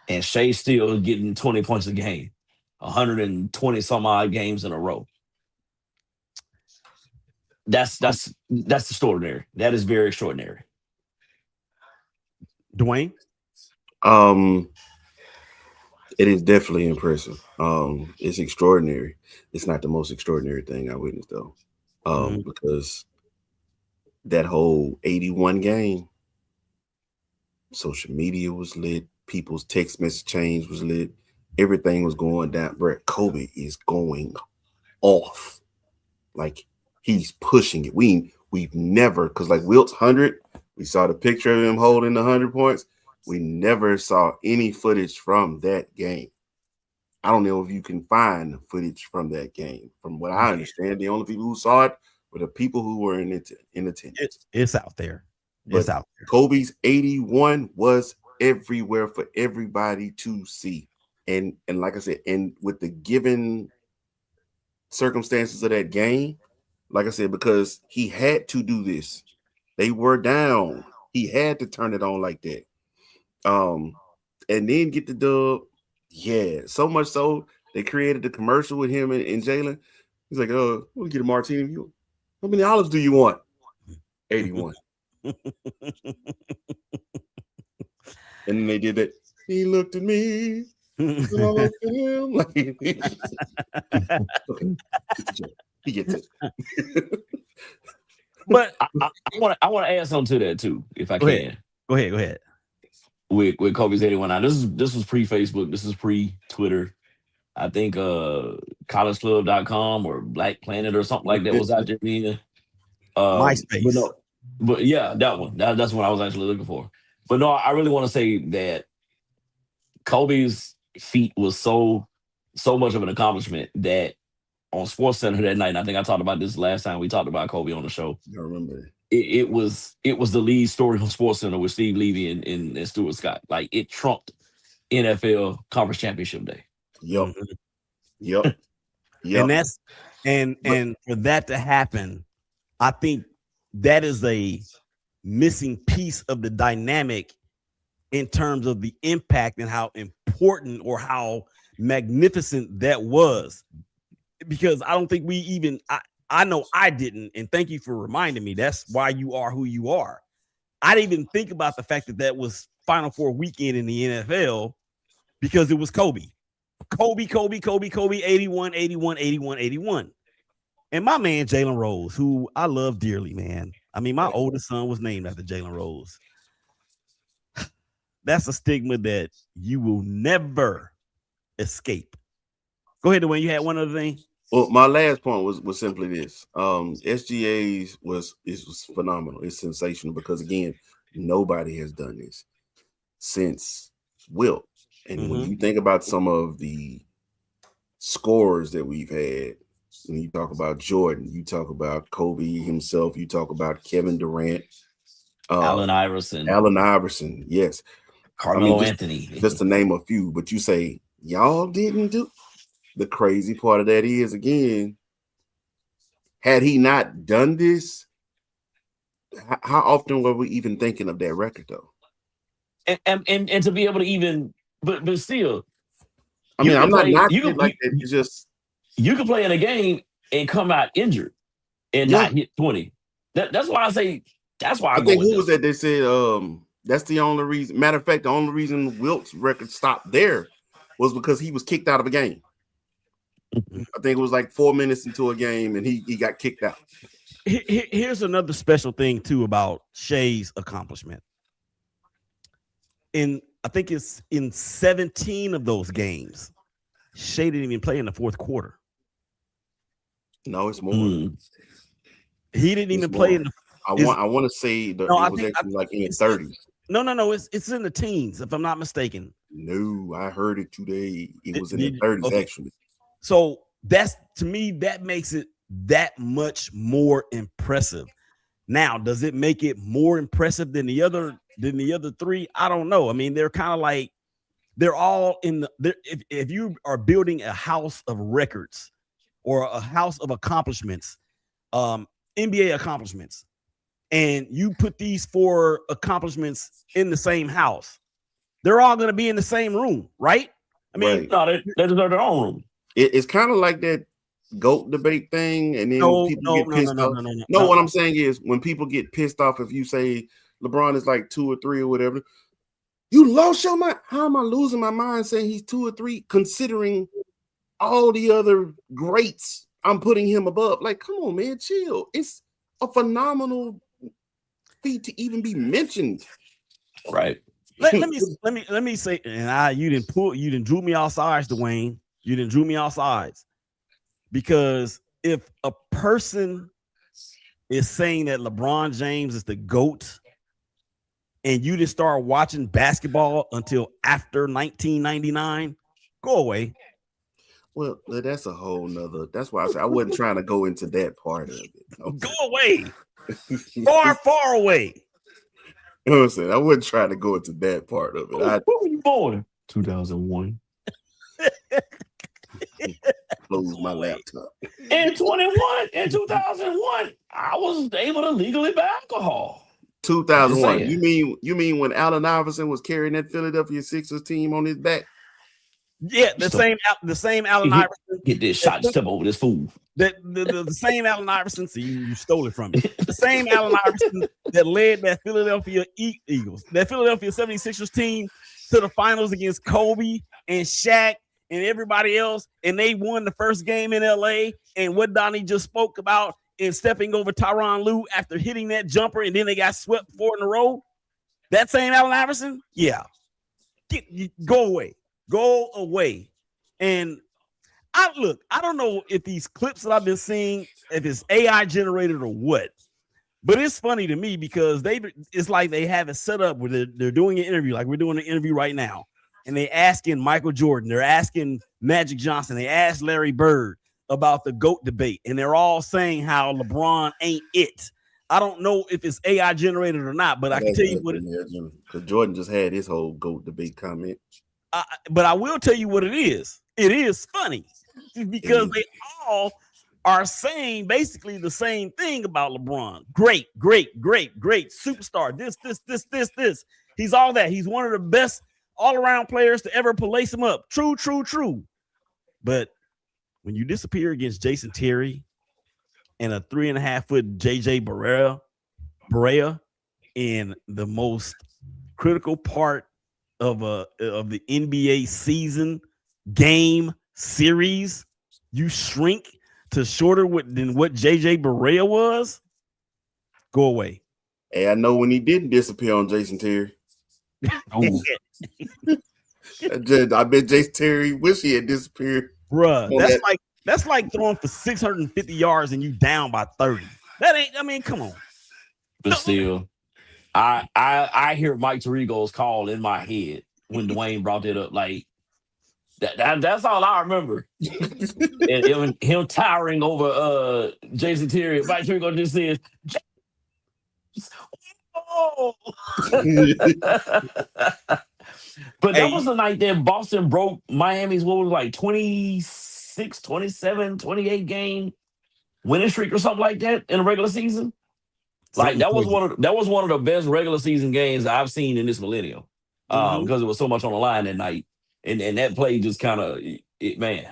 And Shay's still getting 20 points a game, 120 some odd games in a row. That's extraordinary. That is very extraordinary. Dwayne? It is definitely impressive. It's extraordinary. It's not the most extraordinary thing I witnessed though. Because that whole 81 game, social media was lit, people's text message chains was lit, everything was going down. Brett, Kobe is going off. Like he's pushing it. We've never, because like Wilt's 100, we saw the picture of him holding the 100 points. We never saw any footage from that game. I don't know if you can find footage from that game. From what I understand, the only people who saw it were the people who were in attendance. It's out there. It's out there. Kobe's 81 was everywhere for everybody to see. And like I said, and with the given circumstances of that game, like I said, because he had to do this. They were down. He had to turn it on like that. And then get the dub. Yeah, so much so they created the commercial with him and Jalen. He's like, we'll get a martini. How many olives do you want? 81. And then they did that. He looked at me. And I looked at him. Like, okay, he gets it. But I want to add something to that too, if I can. Go ahead. With Kobe's 81. Now, this was pre-Facebook. This is pre-Twitter. I think collegeclub.com or Black Planet or something like that was out there being MySpace. But yeah, that one. That's what I was actually looking for. But no, I really want to say that Kobe's feat was so much of an accomplishment that on SportsCenter that night, and I think I talked about this last time we talked about Kobe on the show. I remember. It was the lead story on SportsCenter with Steve Levy and Stuart Scott. Like it trumped NFL Conference Championship Day. Yep. And that's and for that to happen, I think that is a missing piece of the dynamic in terms of the impact and how important or how magnificent that was. Because I don't think we even I know I didn't, and thank you for reminding me. That's why you are who you are. I didn't even think about the fact that was Final Four weekend in the NFL because it was Kobe. Kobe, 81. And my man, Jalen Rose, who I love dearly, man. I mean, my oldest son was named after Jalen Rose. That's a stigma that you will never escape. Go ahead, Dwayne. You had one other thing? Well, my last point was simply this. SGA's was phenomenal. It's sensational because, again, nobody has done this since Wilt. And when you think about some of the scorers that we've had, when you talk about Jordan, you talk about Kobe himself, you talk about Kevin Durant, Allen Iverson, yes, Carmelo Anthony, just to name a few. But you say y'all didn't do. The crazy part of that is, again, had he not done this, how often were we even thinking of that record though? And to be able to even, but still, I mean, I'm not knocking it like that. It's just you can play in a game and come out injured and not hit 20. That's why I say that's why I think who was that? They said that's the only reason. Matter of fact, the only reason Wilt's record stopped there was because he was kicked out of a game. I think it was like 4 minutes into a game, and he got kicked out. Here's another special thing too about Shea's accomplishment. I think it's in 17 of those games, Shea didn't even play in the fourth quarter. No, it's more. He didn't even play in the. I want to say that it was actually like in the 30s. No. It's in the teens, if I'm not mistaken. No, I heard it today. It was in the 30s, actually. So that's, to me, that makes it that much more impressive. Now, does it make it more impressive than the other three? I don't know. I mean, they're kind of like, they're all in the. If you are building a house of records or a house of accomplishments, NBA accomplishments, and you put these 4 accomplishments in the same house, they're all going to be in the same room, right? I mean, no, they deserve their own room. It's kind of like that GOAT debate thing, and then people get pissed off. No, what I'm saying is when people get pissed off if you say LeBron is like 2 or 3 or whatever, you lost your mind. How am I losing my mind saying he's 2 or 3, considering all the other greats I'm putting him above? Like, come on, man, chill. It's a phenomenal feat to even be mentioned. Right. Let me say, and you didn't drew me off sides, Dwayne. You didn't drew me off sides. Because if a person is saying that LeBron James is the GOAT and you didn't start watching basketball until after 1999, go away. Well, that's a whole nother. That's why I said I wasn't trying to go into that part of it. Okay. Go away. far away. You know what I'm saying? I wasn't trying to go into that part of it. When were you born? 2001. Close my laptop. In 2001, I was able to legally buy alcohol. 2001. You mean when Allen Iverson was carrying that Philadelphia Sixers team on his back? Yeah, the same Allen Iverson. Get this shot, step over this fool. The same Allen Iverson. So you stole it from me. The same Allen Iverson that led that Philadelphia Eagles, that Philadelphia 76ers team to the finals against Kobe and Shaq and everybody else, and they won the first game in LA. And what Donny just spoke about in stepping over Tyronn Lue after hitting that jumper, and then they got swept 4 in a row. That same Allen Iverson, yeah, go away. Go away. And I don't know if these clips that I've been seeing, if it's AI generated or what, but it's funny to me because it's like they have it set up where they're doing an interview, like we're doing an interview right now, and they asking Michael Jordan, they're asking Magic Johnson, they asked Larry Bird about the GOAT debate, and they're all saying how LeBron ain't it. I don't know if it's AI generated or not, but I can tell you what it is. Because Jordan just had his whole GOAT debate comment. But I will tell you what it is. It is funny because they all are saying basically the same thing about LeBron. Great superstar. This. He's all that. He's one of the best all-around players to ever lace him up. True. But when you disappear against Jason Terry and a 3.5-foot JJ Barea in the most critical part of the NBA season game series, you shrink to shorter than what JJ Barea was. Go away. Hey, I know when he didn't disappear on Jason Terry. I bet Jason Terry wish he had disappeared. Bruh, that's like throwing for 650 yards and you down by 30. That ain't, I mean, come on. But still, I hear Mike Tirico's call in my head when Dwayne brought it up. Like that's all I remember. and him towering over Jason Terry. Mike Tirico just says, "Oh." But that was the night that Boston broke Miami's, what was it, like 26, 27, 28 game winning streak or something like that in the regular season. Like that was one of the best regular season games I've seen in this millennium. Because it was so much on the line that night. And that play just kind of man.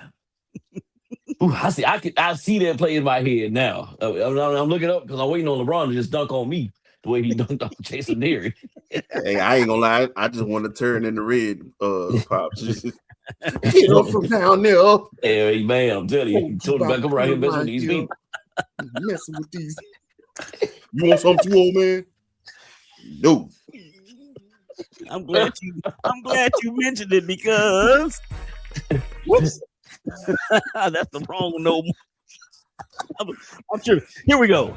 Ooh, I see that play in my head now. I'm looking up because I'm waiting on LeBron to just dunk on me the way he dunked on Jason Terry. Hey, I ain't gonna lie. I just want to turn in the red, Pops. Get up from down there. Hey, man, I'm telling you, told him back up right here messing with these people. Messing with these. You want something too, old man? No. I'm glad you mentioned it because whoops. That's the wrong note. I'm sure. Here we go.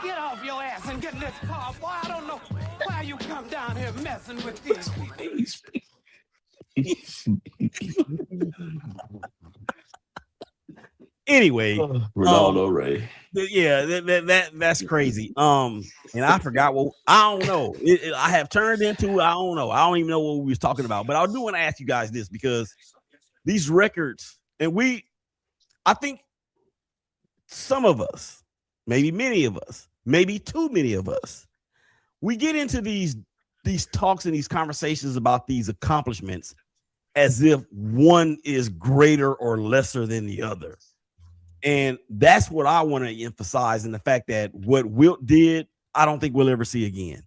Get off your ass and get in this car. Boy, I don't know why you come down here messing with these. Anyway, Ronaldo Ray. Yeah, that's crazy. And I forgot what I don't know. I have turned into I don't know. I don't even know what we was talking about. But I do want to ask you guys this because these records, and I think some of us, maybe many of us, maybe too many of us, we get into these talks and these conversations about these accomplishments as if one is greater or lesser than the other. And that's what I want to emphasize in the fact that what Wilt did, I don't think we'll ever see again.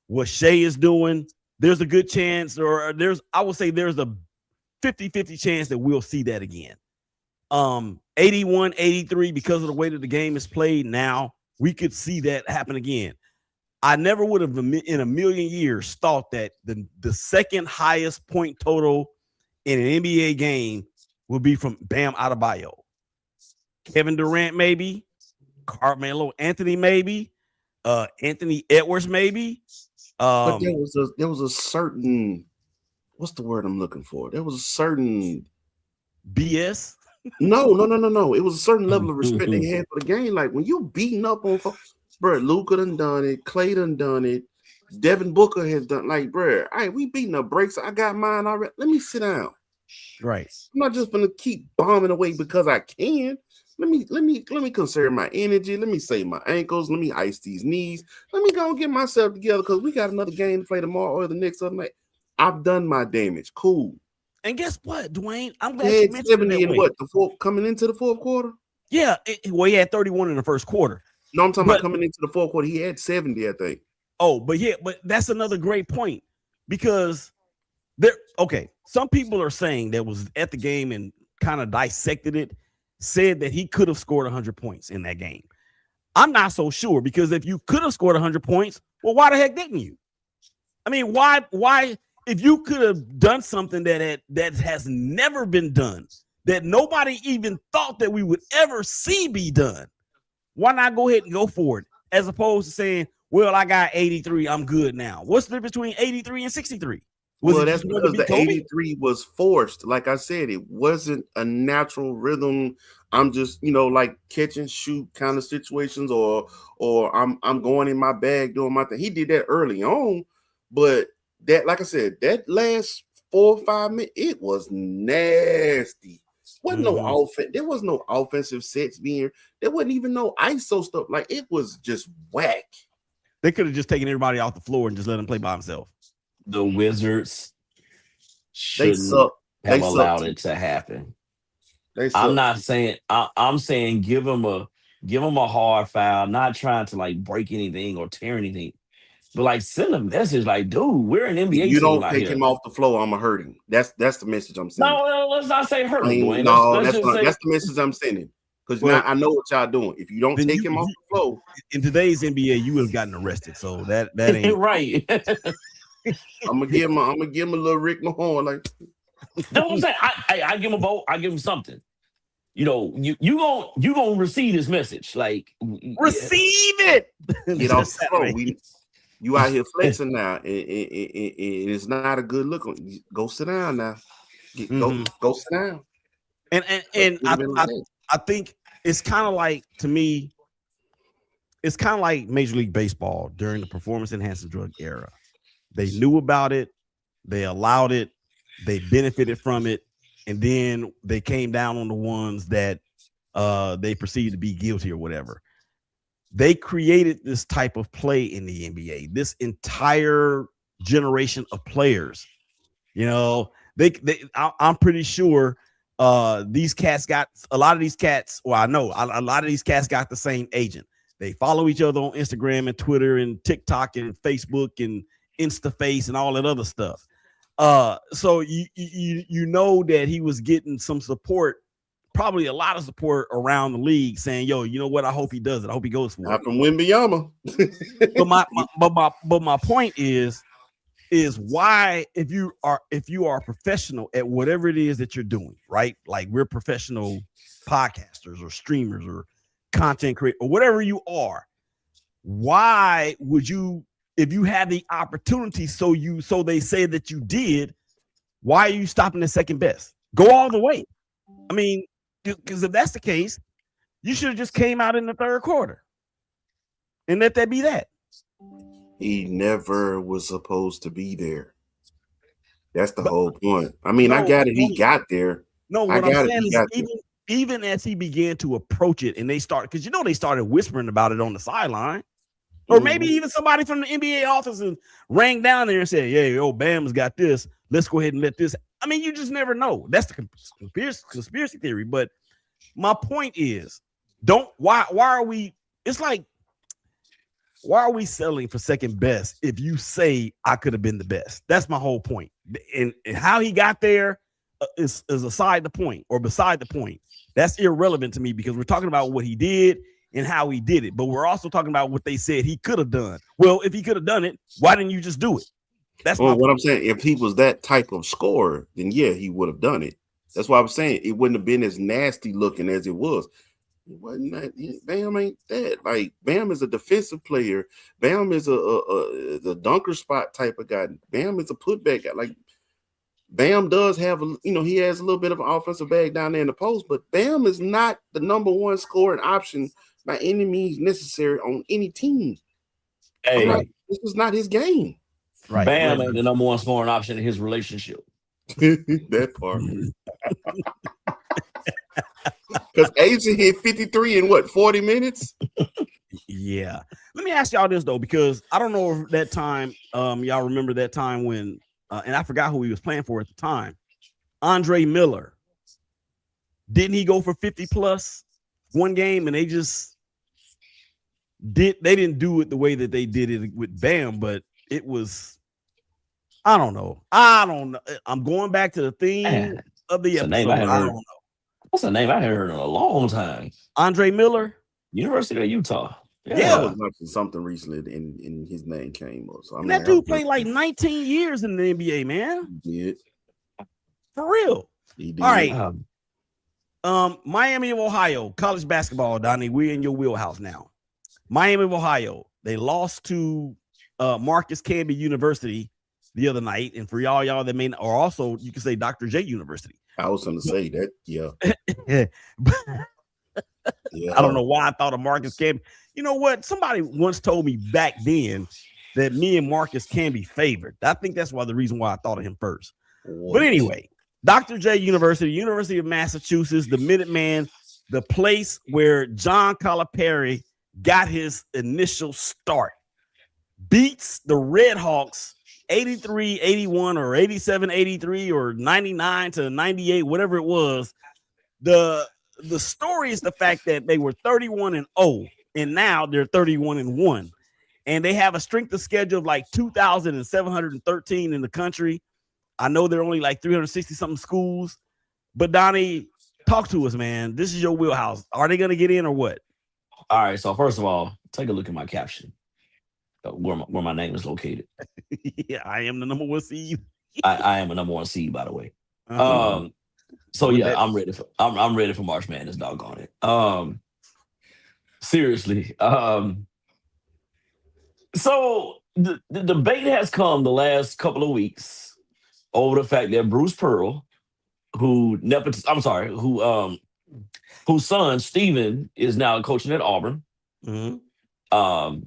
What Shea is doing, there's a good chance, or I would say there's a 50-50 chance that we'll see that again. 81, 83, because of the way that the game is played now, we could see that happen again. I never would have in a million years thought that the second highest point total in an NBA game would be from Bam Adebayo. Kevin Durant, maybe. Carmelo Anthony, maybe. Anthony Edwards, maybe. But there was a certain, what's the word I'm looking for? There was a certain BS. No. It was a certain level of respect they had for the game. Like when you beating up on, bro, Luka done it, Clay done it, Devin Booker has done. Like, bro, all right, we beating up breaks. I got mine already. Let me sit down. Right. I'm not just gonna keep bombing away because I can. Let me conserve my energy. Let me save my ankles. Let me ice these knees. Let me go and get myself together because we got another game to play tomorrow or the next other night. I've done my damage. Cool. And guess what, Dwayne? I'm glad you mentioned 70 that in what? Coming into the fourth quarter? Yeah. He had 31 in the first quarter. No, I'm talking about coming into the fourth quarter. He had 70, I think. Oh, but that's another great point because some people are saying that was at the game and kind of dissected it, said that he could have scored 100 points in that game. I'm not so sure because if you could have scored 100 points, well, why the heck didn't you? I mean, why if you could have done something that has never been done, that nobody even thought that we would ever see be done, why not go ahead and go for it as opposed to saying, well, I got 83, I'm good now. What's the difference between 83 and 63? That's because the 83 was forced. Like I said, it wasn't a natural rhythm. I'm just, like catch and shoot kind of situations, or I'm going in my bag doing my thing. He did that early on, but that, like I said, that last 4 or 5 minutes, it was nasty. Wasn't no offense. There was no offensive sets being. There wasn't even no ISO stuff. Like it was just whack. They could have just taken everybody off the floor and just let him play by himself. The Wizards shouldn't have allowed it to happen. I'm not saying. I'm saying give him a hard foul. Not trying to like break anything or tear anything, but like send a message like, dude, we're an NBA. You don't team take him off the floor. I'ma hurt him. That's the message I'm sending. No, let's not say hurt him. Dwayne. No, that's the message I'm sending. Because now I know what y'all doing. If you don't take him off the floor in today's NBA, you would have gotten arrested. So that ain't right. I'm gonna give him a little Rick Mahorn. Like, that's what I'm saying. I give him a vote. I give him something. You gonna receive this message. Like receive it. Get off the floor. You out here flexing now, and it's not a good look. Go sit down now. Go sit down. And I think it's kind of like, to me, it's kind of like Major League Baseball during the performance enhancing drug era. They knew about it, they allowed it, they benefited from it, and then they came down on the ones that they perceived to be guilty or whatever. They created this type of play in the NBA, this entire generation of players. I'm pretty sure these cats got a lot of these cats. Well, I know a lot of these cats got the same agent. They follow each other on Instagram and Twitter and TikTok and Facebook and InstaFace and all that other stuff. So you know that he was getting some support, probably a lot of support around the league, saying, "Yo, you know what? I hope he does it. I hope he goes for Not it." from Wembanyama. but my point is why, if you are a professional at whatever it is that you're doing, right? Like we're professional podcasters or streamers or content creators or whatever you are, why would you, if you had the opportunity, so they say that you did, why are you stopping at second best? Go all the way. I mean, because if that's the case, you should have just came out in the third quarter and let that be that. He never was supposed to be there. That's the whole point. I mean, I got it. He got there. No, what I'm saying is even as he began to approach it and they started, because they started whispering about it on the sideline. Or maybe even somebody from the NBA office and rang down there and said, "Yeah, yo, Bam's got this. Let's go ahead and let this." I mean, you just never know. That's the conspiracy theory. But my point is, why are we? It's like, why are we settling for second best if you say I could have been the best? That's my whole point. And how he got there is beside the point. That's irrelevant to me because we're talking about what he did and how he did it, but we're also talking about what they said he could have done. Well, if he could have done it, why didn't you just do it? That's what I'm saying. If he was that type of scorer, then yeah, he would have done it. That's why I'm saying it wouldn't have been as nasty looking as it was. It wasn't that. Bam ain't that. Like Bam is a defensive player. Bam is a dunker spot type of guy. Bam is a putback guy. Like Bam does have he has a little bit of an offensive bag down there in the post, but Bam is not the number one scoring option by any means necessary on any team. Hey, this is not his game. Right. Bam ain't the number one scoring option in his relationship. That part. Because Asia hit 53 in 40 minutes? Yeah. Let me ask y'all this though, because I don't know if that time, y'all remember that time when, and I forgot who he was playing for at the time. Andre Miller. Didn't he go for 50 plus one game? And they didn't do it the way that they did it with Bam, but it was, I don't know. I'm going back to the theme of the episode. I don't know. What's a name I haven't heard in a long time? Andre Miller, University of Utah. Yeah. I was watching something recently and his name came up. So that dude played like 19 years in the NBA, man. He did. For real. He did. All right. Miami of Ohio, college basketball, Donny. We're in your wheelhouse now. Miami of Ohio. They lost to Marcus Camby University the other night. And for y'all that may, or also you can say Dr. J University. I was going to say that. Yeah. Yeah. I don't know why I thought of Marcus Camby. You know what? Somebody once told me back then that me and Marcus can be favored. I think that's the reason why I thought of him first. What? But anyway, Dr. J University, University of Massachusetts, the Minuteman, the place where John Calipari got his initial start, beats the Red Hawks 83-81 or 87-83 or 99-98, whatever it was. The story is the fact that they were 31-0 and now they're 31-1, and they have a strength of schedule of like 2,713 in the country. I know they're only like 360 something schools, but Donnie, talk to us, man. This is your wheelhouse. Are they going to get in or what? All right. So first of all, take a look at my caption. Where my name is located. Yeah, I am the number one seed. I am a number one seed, by the way. So yeah, I'm ready for March Madness, doggone it. Seriously. So the debate has come the last couple of weeks over the fact that Bruce Pearl, whose son Steven is now coaching at Auburn. Mm-hmm.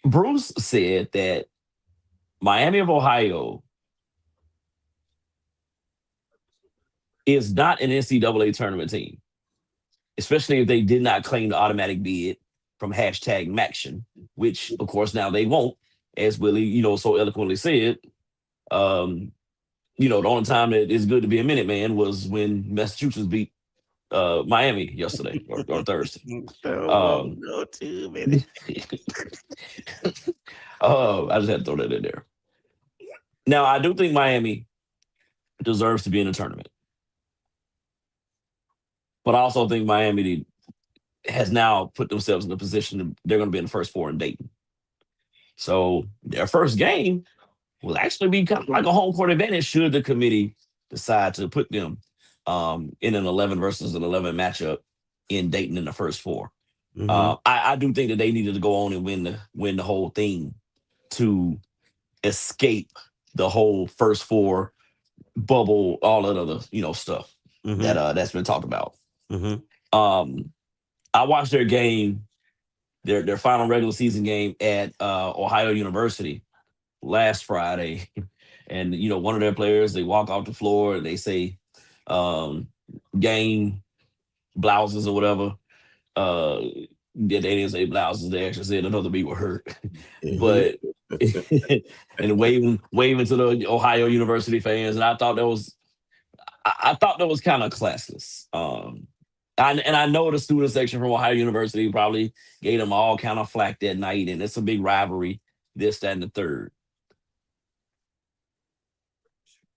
Bruce said that Miami of Ohio is not an NCAA tournament team, especially if they did not claim the automatic bid from #Maction, which of course now they won't, as Willie, so eloquently said. The only time that it's good to be a Minuteman was when Massachusetts beat Miami yesterday or Thursday. No, 2 minutes. I just had to throw that in there. Now, I do think Miami deserves to be in the tournament. But I also think Miami has now put themselves in a position that they're going to be in the first four in Dayton. So their first game will actually be kind of like a home court advantage should the committee decide to put them in an 11 versus an 11 matchup in Dayton in the first four. I do think that they needed to go on and win the whole thing to escape the whole first four bubble, all that other stuff that's been talked about. I watched their game, their final regular season game at Ohio University last Friday, and one of their players, they walk off the floor and they say game blouses or whatever. They didn't say blouses, they actually said another B were hurt. But and waving to the Ohio University fans, and I thought that was kind of classless. I know the student section from Ohio University probably gave them all kind of flack that night, and it's a big rivalry, this, that, and the third.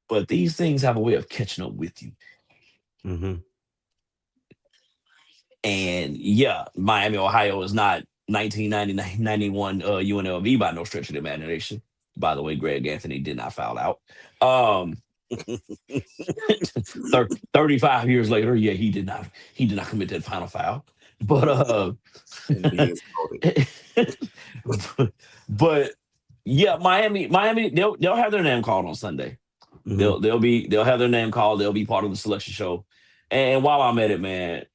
But these things have a way of catching up with you. And yeah, Miami, Ohio is not 1990-91 UNLV by no stretch of the imagination. By the way, Greg Anthony did not foul out. 35 years later, yeah, he did not commit that final foul. But but yeah, Miami, they'll have their name called on Sunday. They'll have their name called. They'll be part of the selection show. And while I'm at it, man,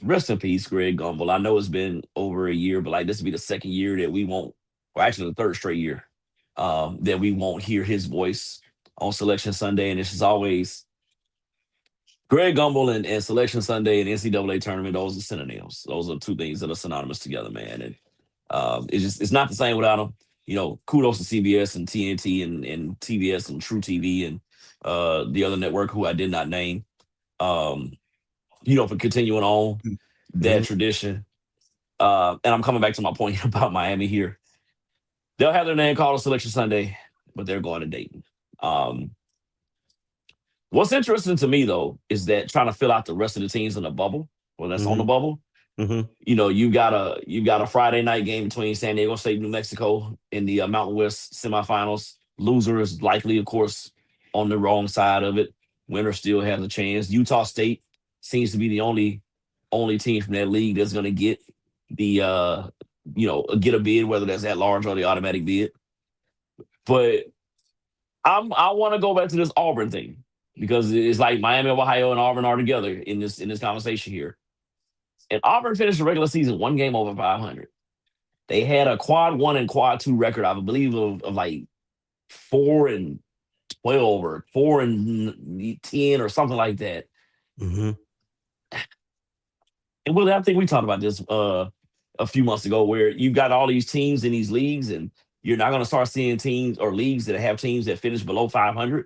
rest in peace, Greg Gumbel. I know it's been over a year, but this will be the second year that we won't, or actually the third straight year, that we won't hear his voice on Selection Sunday. And it's just always Greg Gumbel and Selection Sunday and NCAA tournament. Those are synonyms. Those are two things that are synonymous together, man. And it's not the same without him. Kudos to CBS and TNT and TBS and True TV and the other network who I did not name. For continuing on that tradition. And I'm coming back to my point about Miami here. They'll have their name called on Selection Sunday, but they're going to Dayton. What's interesting to me, though, is that trying to fill out the rest of the teams in the bubble, that's on the bubble. You got a Friday night game between San Diego State and New Mexico in the Mountain West semifinals. Loser is likely, of course, on the wrong side of it. Winner still has a chance. Utah State seems to be the only team from that league that's going to get the get a bid, whether that's at large or the automatic bid. But I want to go back to this Auburn thing because it's like Miami, Ohio, and Auburn are together in this conversation here. And Auburn finished the regular season one game over 500. They had a quad 1 and quad 2 record, I believe, of like 4-12 or 4-10 or something like that. And Willie, I think we talked about this a few months ago, where you've got all these teams in these leagues, and you're not going to start seeing teams or leagues that have teams that finish below 500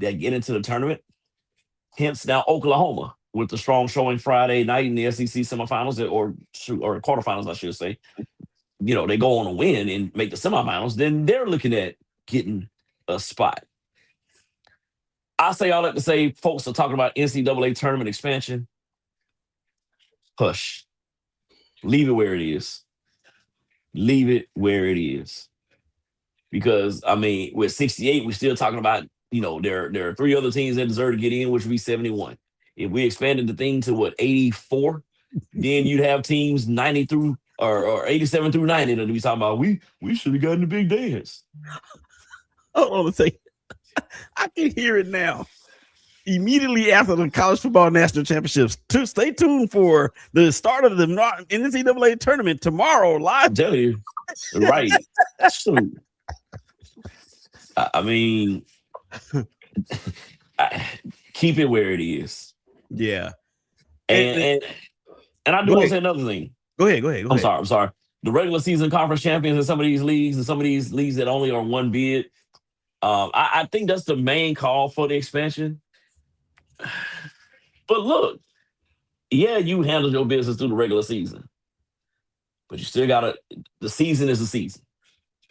that get into the tournament. Hence, now Oklahoma with the strong showing Friday night in the SEC semifinals or quarterfinals, I should say. They go on a win and make the semifinals, then they're looking at getting a spot. I say all that to say, folks are talking about NCAA tournament expansion. Hush. Leave it where it is. Leave it where it is. Because, with 68, we're still talking about, there are 3 other teams that deserve to get in, which would be 71. If we expanded the thing to, 84, then you'd have teams 90 through or 87 through 90 that we talking about, we should have gotten the big dance. Hold on a second. I can hear it now. Immediately after the college football national championships, stay tuned for the start of the NCAA tournament tomorrow live. I'm telling you, right? Keep it where it is. Yeah, and I do want to say another thing. Go ahead. I'm sorry. The regular season conference champions in some of these leagues and some of these leagues that only are one bid. I think that's the main call for the expansion. But look, yeah, you handled your business through the regular season, but you still the season is a season.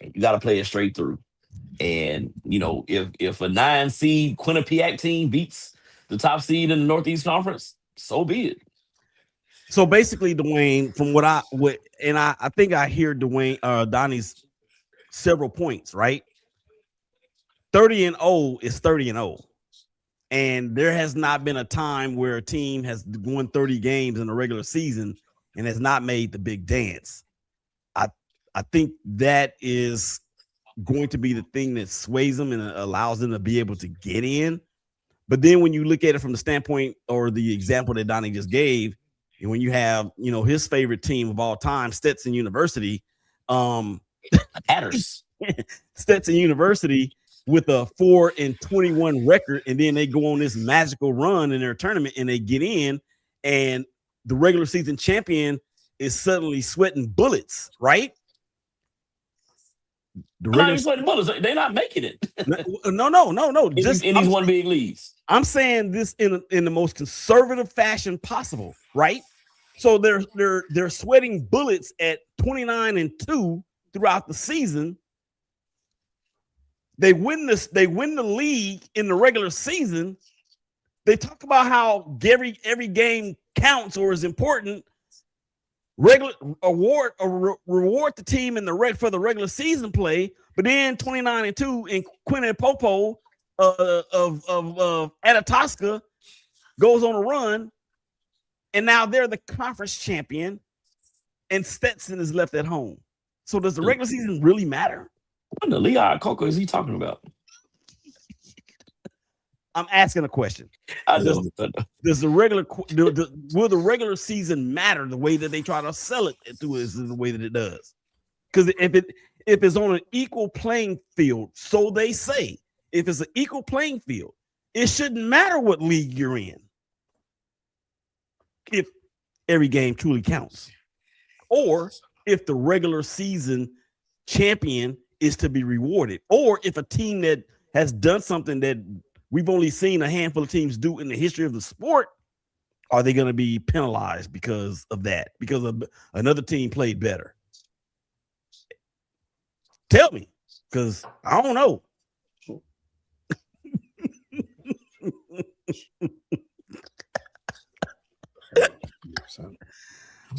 You got to play it straight through. And if a 9 seed Quinnipiac team beats the top seed in the Northeast Conference, so be it. So basically, Dwayne, from what I think I hear Donnie's several points, right? 30-0 is 30-0. And there has not been a time where a team has won 30 games in the regular season and has not made the big dance. I think that is going to be the thing that sways them and allows them to be able to get in. But then when you look at it from the standpoint or the example that Donnie just gave, and when you have, his favorite team of all time, Stetson University, Hatters. Stetson University with a 4-21 record, and then they go on this magical run in their tournament and they get in, and the regular season champion is suddenly sweating bullets, right? Sweating bullets. They're not making it. No. Just in these one big leagues. I'm saying this in the most conservative fashion possible, right? So they're sweating bullets at 29-2 throughout the season. They win the league in the regular season. They talk about how every game counts or is important. Reward the team for the regular season play, but then 29-2 and Quinton Popo of Atataska goes on a run, and now they're the conference champion, and Stetson is left at home. So does the regular season really matter? What the Leon Coco is he talking about? I'm asking a question. Will the regular season matter the way that they try to sell it to us in the way that it does? Because if it's on an equal playing field, so they say, if it's an equal playing field, it shouldn't matter what league you're in. If every game truly counts, or if the regular season champion is to be rewarded, or if a team that has done something that we've only seen a handful of teams do in the history of the sport, are they going to be penalized because of that? Because of another team played better? Tell me, because I don't know.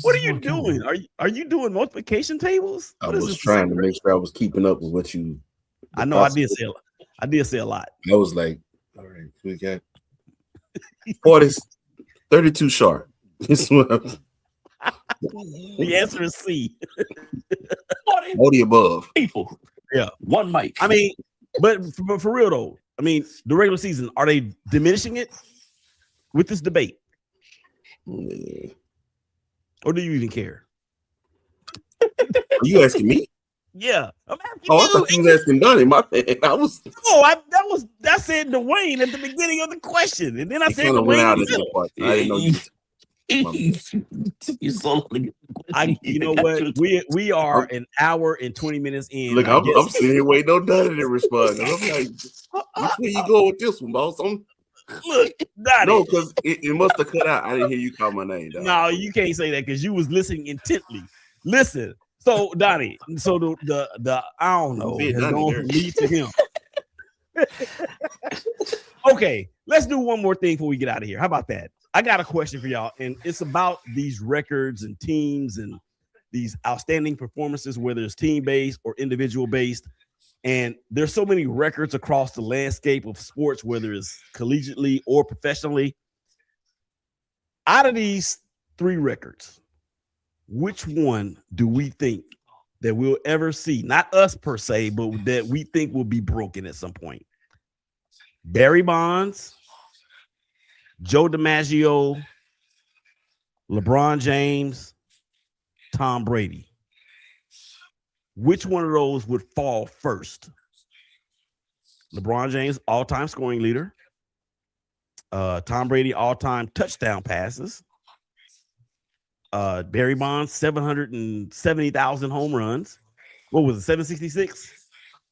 What are you doing? Are you doing multiplication tables? I was trying to make sure I was keeping up with what you. I know I did say a lot. I was like, all right, we got 32 sharp. The answer is C. 40 above. People. Yeah. One mic. I mean, but for real though, I mean, the regular season, are they diminishing it with this debate? Yeah. Or do you even care? Are you asking me? Yeah, I'm asking I thought you was asking Donny. My man, I said Dwayne at the beginning of the question, and then I said Dwayne. I didn't know you so long to get the question. You know what? We are an hour and 20 minutes in. Look, I'm sitting here waiting on Donny to respond. And I'm like, which way you go with this one, boss? Look, Donny. No, because it must have cut out. I didn't hear you call my name. Donny. No, you can't say that because you was listening intently. Listen. So Donny, so the I don't know, it's going to lead to him. Okay, let's do one more thing before we get out of here. How about that? I got a question for y'all, and it's about these records and teams and these outstanding performances, whether it's team-based or individual-based. And there's so many records across the landscape of sports, whether it's collegiately or professionally. Out of these three records, which one do we think that we'll ever see? Not us per se, but that we think will be broken at some point. Barry Bonds, Joe DiMaggio, LeBron James, Tom Brady. Which one of those would fall first? LeBron James, all-time scoring leader. Tom Brady, all-time touchdown passes. Barry Bonds, 770,000 home runs. What was it, 766?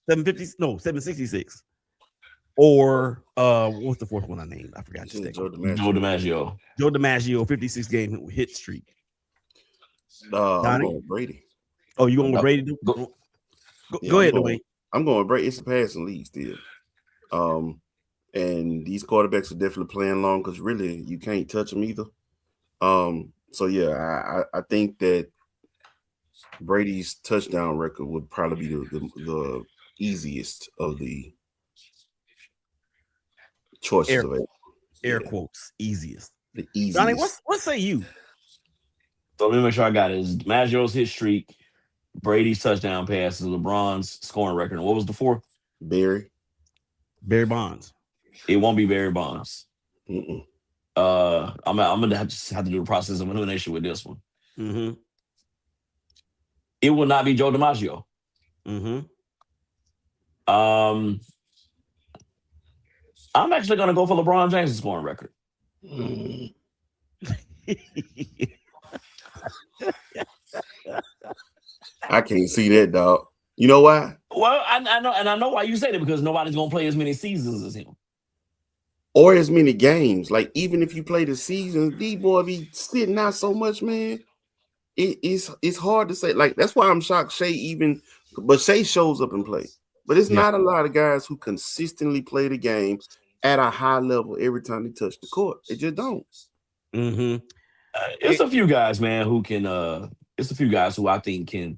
750? No, 766. Or what's the fourth one I named? I forgot. Joe DiMaggio. Joe DiMaggio, 56 game hit streak. I'm going with Brady. Oh, you going with Brady? Go ahead, Dwayne. I'm going Brady. It's a passing league still. And these quarterbacks are definitely playing long because really you can't touch them either. So yeah, I think that Brady's touchdown record would probably be the easiest of the choices of it. Air quotes, easiest. The easiest. Donny, what say you? So let me make sure I got it. It's Maggio's hit streak, Brady's touchdown passes, LeBron's scoring record. And what was the fourth? Barry Bonds. It won't be Barry Bonds. Mm-mm. I'm gonna have to do the process of elimination with this one. Mm-hmm. It will not be Joe DiMaggio. Mm-hmm. I'm actually gonna go for LeBron James' scoring record. I can't see that, dog. You know why? Well, I know, and I know why you say that, because nobody's gonna play as many seasons as him. Or as many games. Like, even if you play the season, D-boy be sitting out so much, man. It's hard to say. Like, that's why I'm shocked but Shea shows up and play. But it's not a lot of guys who consistently play the game at a high level every time they touch the court. They just don't. Mm-hmm. It's a few guys, man, who can. It's a few guys who I think can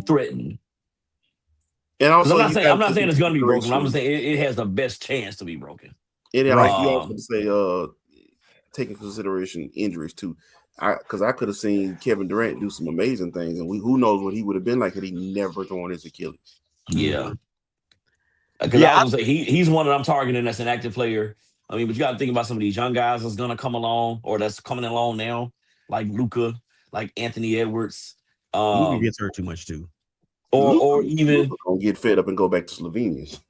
threaten. And also, I'm not saying it's going to be broken. I'm just saying it has the best chance to be broken. And like you also say, taking consideration injuries too. Because I could have seen Kevin Durant do some amazing things, and who knows what he would have been like had he never torn his Achilles. Yeah. Because I was gonna say he's one that I'm targeting as an active player. I mean, but you got to think about some of these young guys that's gonna come along or that's coming along now, like Luka, like Anthony Edwards. Luka gets hurt too much too. Or even Luka gonna get fed up and go back to Slovenians.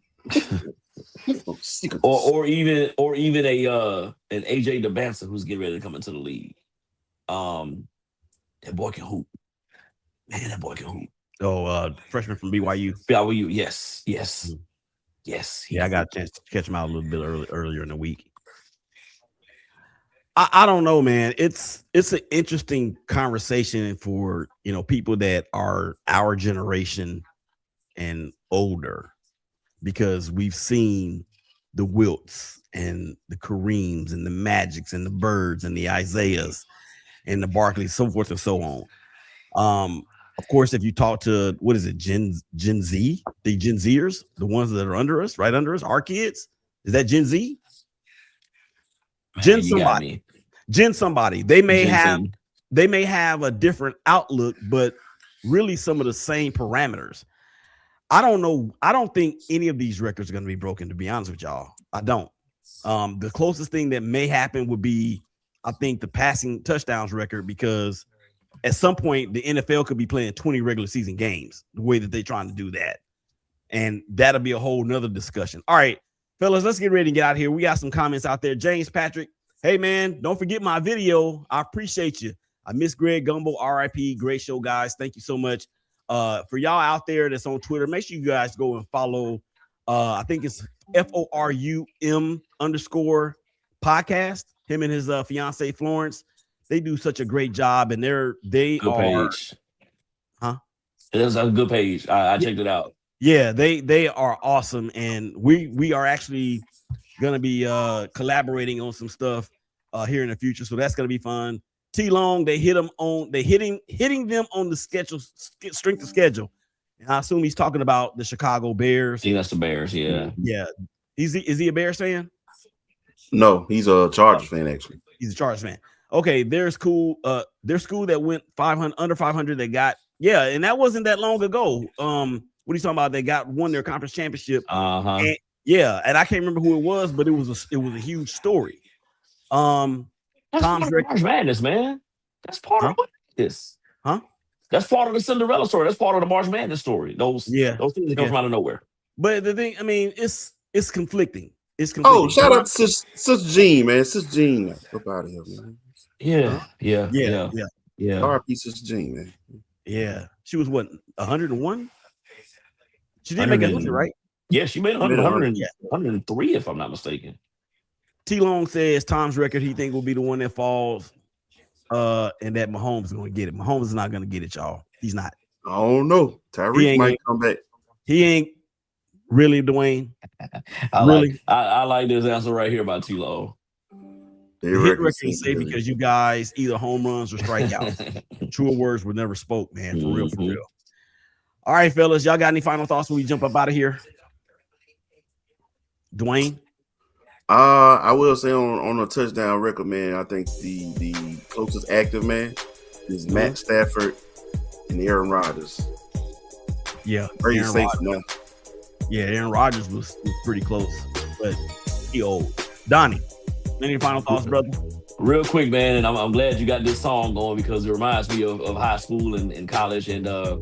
or even an AJ DeBansa who's getting ready to come into the league. That boy can hoop. Man, that boy can hoop. Oh, freshman from BYU. BYU, yes. Yeah, I got a chance to catch him out a little bit earlier in the week. I don't know, man. It's an interesting conversation for people that are our generation and older, because we've seen the Wilts and the Kareems and the Magics and the Birds and the Isaiahs and the Barkleys, so forth and so on. Of course, if you talk to Gen Z, the Gen Zers, the ones that are under us, right under us, our kids, is that Gen Z? Gen somebody. They may have a different outlook, but really some of the same parameters. I don't know. I don't think any of these records are going to be broken, to be honest with y'all. I don't. The closest thing that may happen would be, I think, the passing touchdowns record, because at some point the NFL could be playing 20 regular season games the way that they're trying to do that. And that'll be a whole nother discussion. All right, fellas, let's get ready to get out of here. We got some comments out there. James Patrick, hey man, don't forget my video. I appreciate you. I miss Greg Gumbel, RIP. Great show, guys. Thank you so much. For y'all out there that's on Twitter, make sure you guys go and follow. I think it's FORUM _ podcast. Him and his fiance Florence. They do such a great job, and they good are. Page. Huh? It is a good page. I checked it out. Yeah, they are awesome, and we are actually gonna be collaborating on some stuff here in the future, so that's gonna be fun. T Long, they hitting them on the strength of schedule, and I assume he's talking about the Chicago Bears. I think that's the Bears, yeah. Yeah, is he a Bears fan? No, he's a Chargers fan actually. He's a Chargers fan. Okay, their school that went 500 under 500. They got and that wasn't that long ago. What are you talking about? They won their conference championship. And I can't remember who it was, but it was a huge story. That's Tom's part of March Madness, man. That's part of this. Huh? That's part of the Cinderella story. That's part of the March Madness story. Those things that come from out of nowhere. But the thing, I mean, it's conflicting. It's conflicting. Oh, shout out to Sis Jean, man. Sis Jean, up out of here, man. Yeah. R.I.P. Sis Jean, man. Yeah, she was what, 101? She didn't make 100, right? Yeah, she made 103, if I'm not mistaken. T Long says Tom's record he think will be the one that falls, and that Mahomes is going to get it. Mahomes is not going to get it, y'all. He's not. I don't know. Tyreek might come back. He ain't really Dwayne. I like this answer right here by T-Lo. The hit record is safe because you guys either home runs or strikeouts. Truer words were never spoke, man. For real, for real. All right, fellas, y'all got any final thoughts when we jump up out of here? Dwayne? I will say on a touchdown record, man, I think the closest active man is Matt Stafford and Aaron Rodgers. Yeah. Very safe now. Yeah, Aaron Rodgers was pretty close, but he old. Donny, any final thoughts, brother? Real quick, man, and I'm glad you got this song going because it reminds me of high school and college and a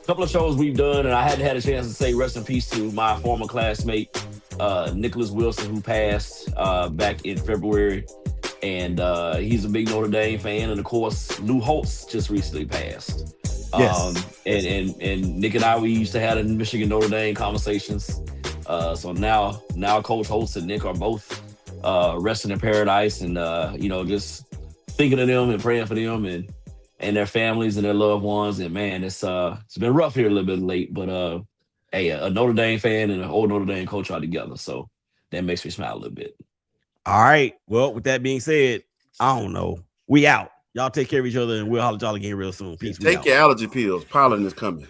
couple of shows we've done, and I hadn't had a chance to say rest in peace to my former classmate, Nicholas Wilson, who passed back in February. And he's a big Notre Dame fan. And of course, Lou Holtz just recently passed. Yes. And Nick and I, we used to have in Michigan Notre Dame conversations. So now Coach Holtz and Nick are both resting in paradise and just thinking of them and praying for them and their families and their loved ones. And man, it's been rough here a little bit late, but hey, a Notre Dame fan and an old Notre Dame coach are together. So that makes me smile a little bit. All right. Well, with that being said, I don't know. We out. Y'all take care of each other and we'll holler at y'all again real soon. Peace. Take your allergy pills. Pollen is coming.